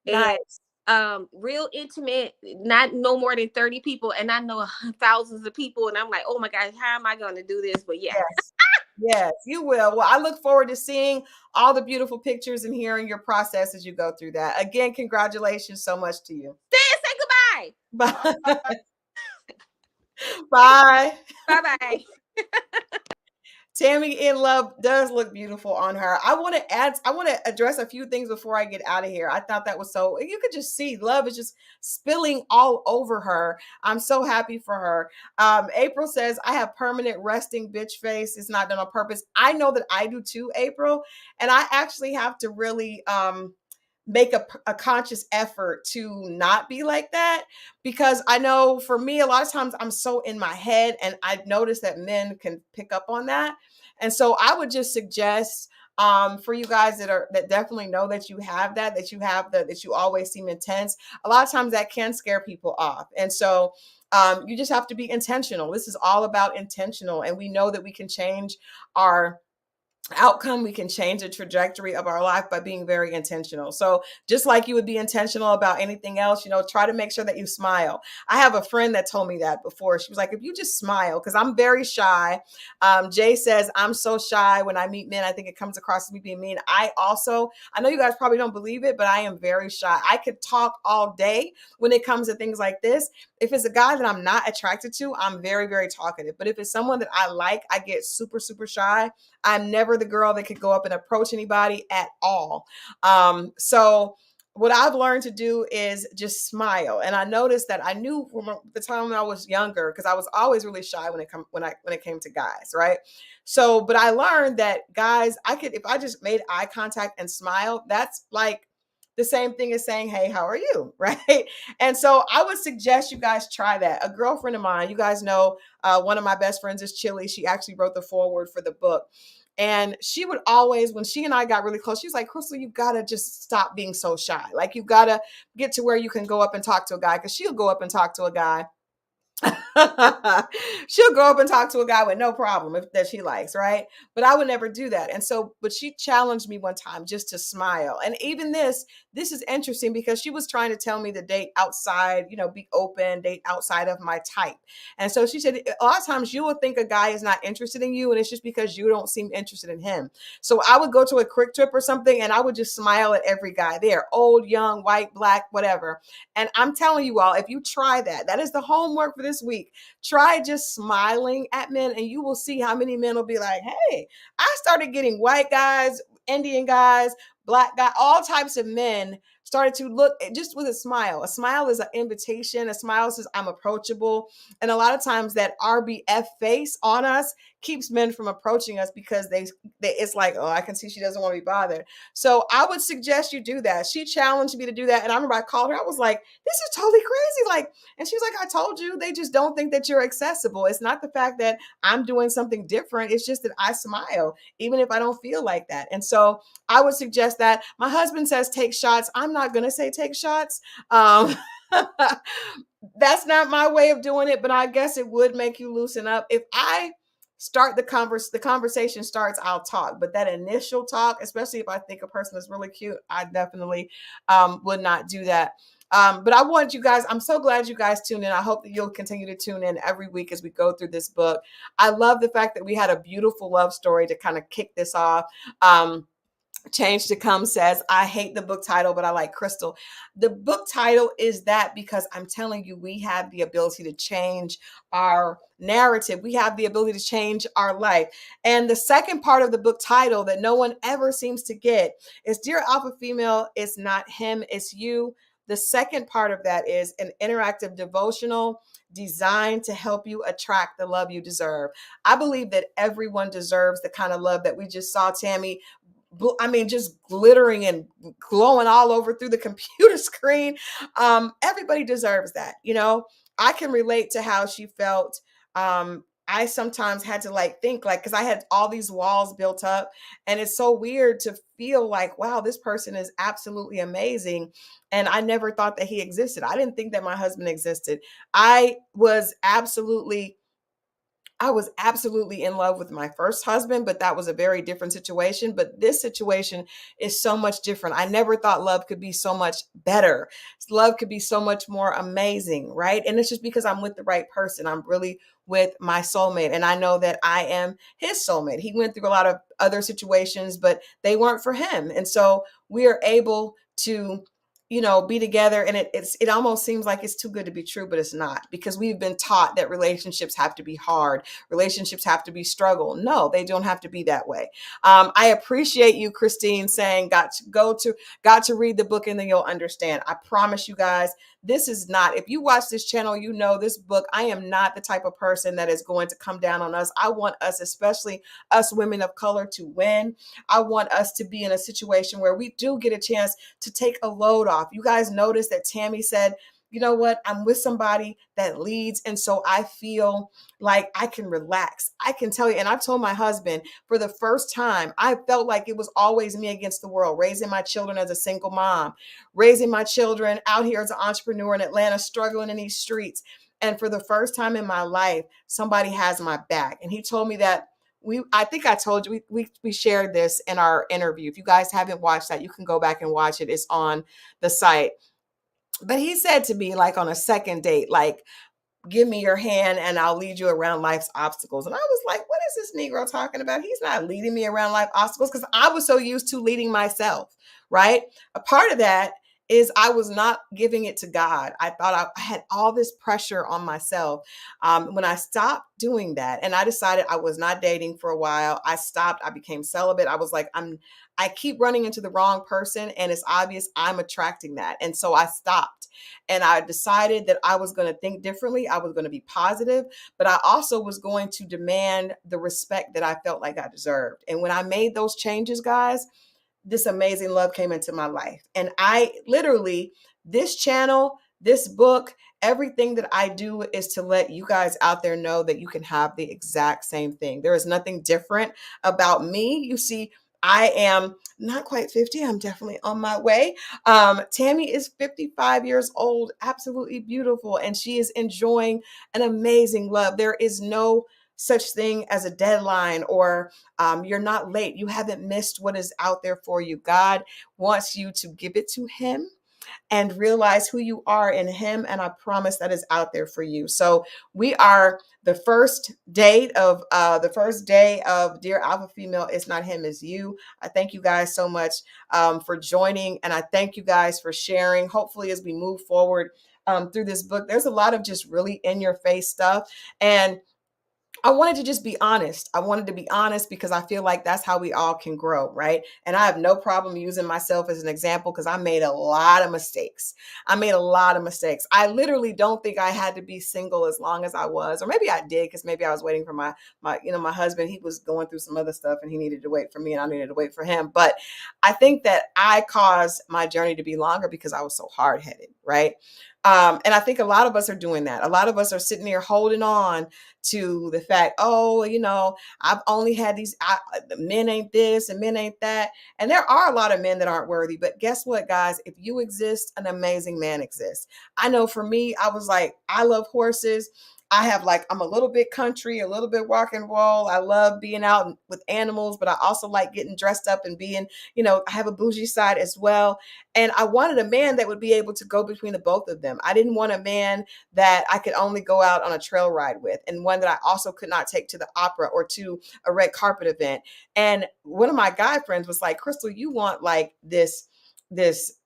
Nice. And real intimate, not no more than 30 people. And I know thousands of people. And I'm like, oh my gosh, how am I going to do this? But yeah. Yes. Yes, you will. Well, I look forward to seeing all the beautiful pictures and hearing your process as you go through that. Again, congratulations so much to you. Say goodbye. Bye. Bye. Bye-bye. Tammy in Love does look beautiful on her. I want to address a few things before I get out of here. I thought that was so, you could just see love is just spilling all over her. I'm so happy for her. April says, I have permanent resting bitch face. It's not done on purpose. I know that I do too, April. And I actually have to really, make a conscious effort to not be like that, because I know for me a lot of times I'm so in my head, and I've noticed that men can pick up on that. And so I would just suggest, for you guys that definitely know that you have that you always seem intense, a lot of times that can scare people off. And so you just have to be intentional. This is all about intentional, and we know that we can change our outcome. We can change the trajectory of our life by being very intentional. So just like you would be intentional about anything else, try to make sure that you smile. I have a friend that told me that before. She was like, if you just smile, because I'm very shy. Jay says, I'm so shy when I meet men. I think it comes across as me being mean. I know you guys probably don't believe it, but I am very shy. I could talk all day when it comes to things like this. If it's a guy that I'm not attracted to, I'm very, very talkative. But if it's someone that I like, I get super, super shy. I'm never the girl that could go up and approach anybody at all. So what I've learned to do is just smile. And I noticed that I knew from the time when I was younger, because I was always really shy when it came to guys, right? So, but I learned that guys, if I just made eye contact and smile, that's like the same thing as saying, hey, how are you? Right. And so I would suggest you guys try that. A girlfriend of mine, you guys know, one of my best friends is Chili. She actually wrote the foreword for the book. And she would always, when she and I got really close, she was like, Crystal, you got to just stop being so shy. Like, you got to get to where you can go up and talk to a guy, because she'll go up and talk to a guy. She'll go up and talk to a guy with no problem that she likes, right? But I would never do that. And so, but she challenged me one time just to smile. And even this is interesting, because she was trying to tell me to date outside, be open, date outside of my type. And so she said, a lot of times you will think a guy is not interested in you, and it's just because you don't seem interested in him. So I would go to a Quick Trip or something, and I would just smile at every guy there, old, young, white, black, whatever. And I'm telling you all, if you try that is the homework for this week. Try just smiling at men, and you will see how many men will be like, hey, I started getting white guys, Indian guys, black guy, all types of men started to look just with a smile. A smile is an invitation. A smile says I'm approachable. And a lot of times that RBF face on us keeps men from approaching us, because it's like, oh, I can see she doesn't want to be bothered. So I would suggest you do that. She challenged me to do that. And I remember I called her. I was like, this is totally crazy. Like, and she was like, I told you, they just don't think that you're accessible. It's not the fact that I'm doing something different. It's just that I smile, even if I don't feel like that. And so I would suggest that. My husband says take shots. I'm not going to say take shots. That's not my way of doing it, but I guess it would make you loosen up. If I start the conversation starts, I'll talk. But that initial talk, especially if I think a person is really cute, I definitely would not do that. But I want you guys, I'm so glad you guys tuned in. I hope that you'll continue to tune in every week as we go through this book. I love the fact that we had a beautiful love story to kind of kick this off. Change to Come says, I hate the book title, but I like Crystal. The book title is that because I'm telling you, we have the ability to change our narrative. We have the ability to change our life. And the second part of the book title that no one ever seems to get is, Dear Alpha Female, it's not him, it's you. The second part of that is an interactive devotional designed to help you attract the love you deserve. I believe that everyone deserves the kind of love that we just saw Tammy, just glittering and glowing all over through the computer screen. Everybody deserves that, I can relate to how she felt. I sometimes had to like think like, because I had all these walls built up, and it's so weird to feel like, wow, this person is absolutely amazing. And I never thought that he existed. I didn't think that my husband existed. I was absolutely I was absolutely in love with my first husband, but that was a very different situation. But this situation is so much different. I never thought love could be so much better. Love could be so much more amazing, right? And it's just because I'm with the right person. I'm really with my soulmate. And I know that I am his soulmate. He went through a lot of other situations, but they weren't for him. And so we are able to be together, and it almost seems like it's too good to be true, but it's not, because we've been taught that relationships have to be hard, relationships have to be struggle. No, they don't have to be that way. I appreciate you, Christine, saying got to read the book and then you'll understand. I promise you guys, this is not, if you watch this channel, this book, I am not the type of person that is going to come down on us. I want us, especially us women of color, to win. I want us to be in a situation where we do get a chance to take a load off. You guys notice that Tammy said, you know what? I'm with somebody that leads. And so I feel like I can relax. I can tell you. And I've told my husband, for the first time, I felt like it was always me against the world, raising my children as a single mom, raising my children out here as an entrepreneur in Atlanta, struggling in these streets. And for the first time in my life, somebody has my back. And he told me that I think I told you, we shared this in our interview. If you guys haven't watched that, you can go back and watch it. It's on the site. But he said to me, like on a second date, like, give me your hand and I'll lead you around life's obstacles. And I was like, what is this Negro talking about? He's not leading me around life obstacles, because I was so used to leading myself, right? A part of that is I was not giving it to God. I thought I had all this pressure on myself. When I stopped doing that and I decided I was not dating for a while, I stopped. I became celibate. I was like, I keep running into the wrong person, and it's obvious I'm attracting that. And so I stopped, and I decided that I was going to think differently. I was going to be positive, but I also was going to demand the respect that I felt like I deserved. And when I made those changes, guys, this amazing love came into my life. And I literally, this channel, this book, everything that I do is to let you guys out there know that you can have the exact same thing. There is nothing different about me. You see, I am not quite 50. I'm definitely on my way. Tammy is 55 years old, absolutely beautiful, and she is enjoying an amazing love. There is no such thing as a deadline, or you're not late. You haven't missed what is out there for you. God wants you to give it to him and realize who you are in him. And I promise that is out there for you. So we are the first day of Dear Alpha Female, It's Not Him, It's You. I thank you guys so much for joining. And I thank you guys for sharing. Hopefully, as we move forward through this book, there's a lot of just really in your face stuff. And I wanted to just be honest. I wanted to be honest because I feel like that's how we all can grow, right? And I have no problem using myself as an example, because I made a lot of mistakes. I literally don't think I had to be single as long as I was, or maybe I did, because maybe I was waiting for my husband. He was going through some other stuff and he needed to wait for me and I needed to wait for him. But I think that I caused my journey to be longer because I was so hard-headed, right? And I think a lot of us are doing that. A lot of us are sitting there holding on to the fact, oh, I've only had these men ain't this and men ain't that. And there are a lot of men that aren't worthy. But guess what, guys? If you exist, an amazing man exists. I know for me, I was like, I love horses. I'm a little bit country, a little bit rock and roll. I love being out with animals, but I also like getting dressed up and being, I have a bougie side as well. And I wanted a man that would be able to go between the both of them. I didn't want a man that I could only go out on a trail ride with, and one that I also could not take to the opera or to a red carpet event. And one of my guy friends was like, Crystal, you want like this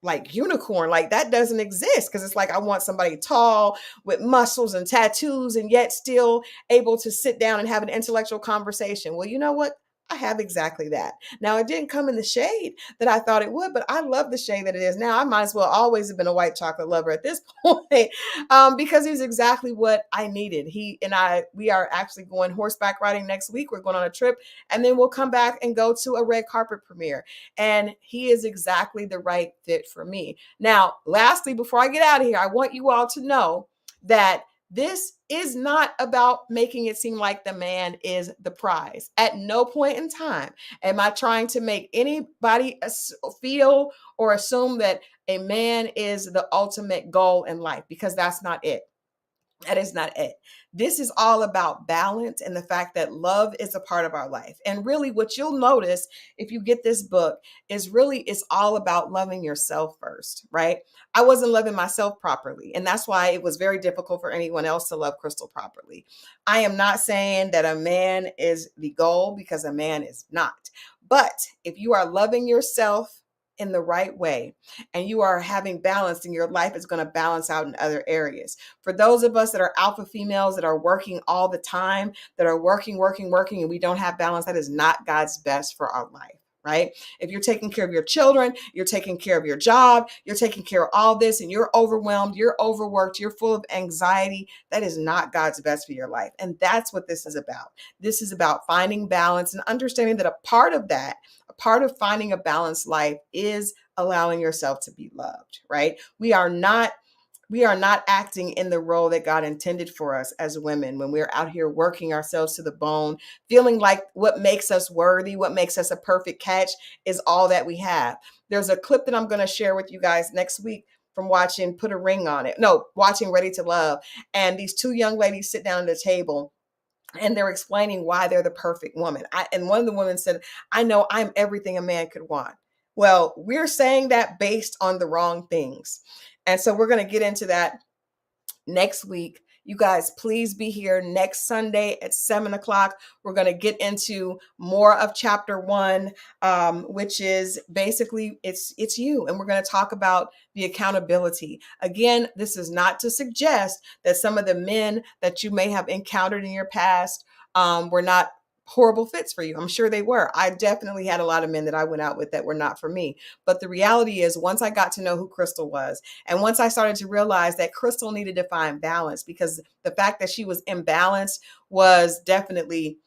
like unicorn, like that doesn't exist. Because it's like, I want somebody tall with muscles and tattoos and yet still able to sit down and have an intellectual conversation. Well, you know what? I have exactly that. Now, it didn't come in the shade that I thought it would, but I love the shade that it is now. I might as well always have been a white chocolate lover at this point, because he's exactly what I needed. We are actually going horseback riding next week. We're going on a trip, and then we'll come back and go to a red carpet premiere. And he is exactly the right fit for me. Now, lastly, before I get out of here, I want you all to know that This is not about making it seem like the man is the prize. At no point in time am I trying to make anybody feel or assume that a man is the ultimate goal in life, because that's not it. That is not it. This is all about balance and the fact that love is a part of our life. And really, what you'll notice if you get this book is really it's all about loving yourself first, right? I wasn't loving myself properly. And that's why it was very difficult for anyone else to love Crystal properly. I am not saying that a man is the goal, because a man is not. But if you are loving yourself in the right way and you are having balance, in your life is going to balance out in other areas. For those of us that are alpha females that are working all the time, that are working, and we don't have balance, that is not God's best for our life, right? If you're taking care of your children, you're taking care of your job, you're taking care of all this, and you're overwhelmed, you're overworked, you're full of anxiety, that is not God's best for your life. And that's what this is about. This is about finding balance and understanding that a part of that, a part of finding a balanced life, is allowing yourself to be loved, right? We are not acting in the role that God intended for us as women when we're out here working ourselves to the bone, feeling like what makes us worthy, what makes us a perfect catch is all that we have. There's a clip that I'm going to share with you guys next week from watching watching Ready to Love. And these two young ladies sit down at the table and they're explaining why they're the perfect woman. And one of the women said, I know I'm everything a man could want. Well, we're saying that based on the wrong things. And so we're going to get into that next week. You guys, please be here next Sunday at 7:00. We're going to get into more of chapter 1, which is basically it's you. And we're going to talk about the accountability. Again, this is not to suggest that some of the men that you may have encountered in your past were not horrible fits for you. I'm sure they were. I definitely had a lot of men that I went out with that were not for me. But the reality is, once I got to know who Crystal was, and once I started to realize that Crystal needed to find balance, because the fact that she was imbalanced was definitely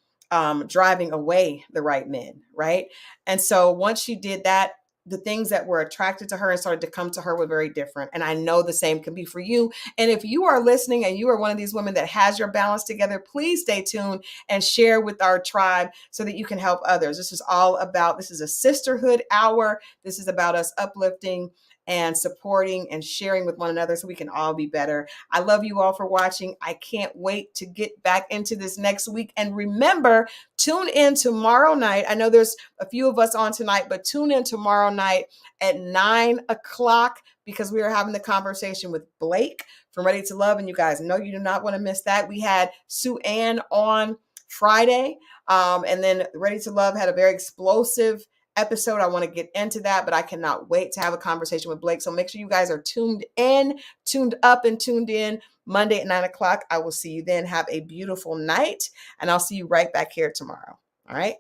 driving away the right men, right? And so once she did that, the things that were attracted to her and started to come to her were very different. And I know the same can be for you. And if you are listening and you are one of these women that has your balance together, please stay tuned and share with our tribe so that you can help others. This is a sisterhood hour. This is about us uplifting and supporting and sharing with one another so we can all be better. I love you all for watching. I can't wait to get back into this next week. And remember, tune in tomorrow night. I know there's a few of us on tonight, but tune in tomorrow night at 9:00, because we are having the conversation with Blake from Ready to Love. And you guys know you do not want to miss that. We had Sue Ann on Friday, and then Ready to Love had a very explosive episode. I want to get into that, but I cannot wait to have a conversation with Blake. So make sure you guys are tuned up and tuned in Monday at 9:00. I will see you then. Have a beautiful night, and I'll see you right back here tomorrow. All right.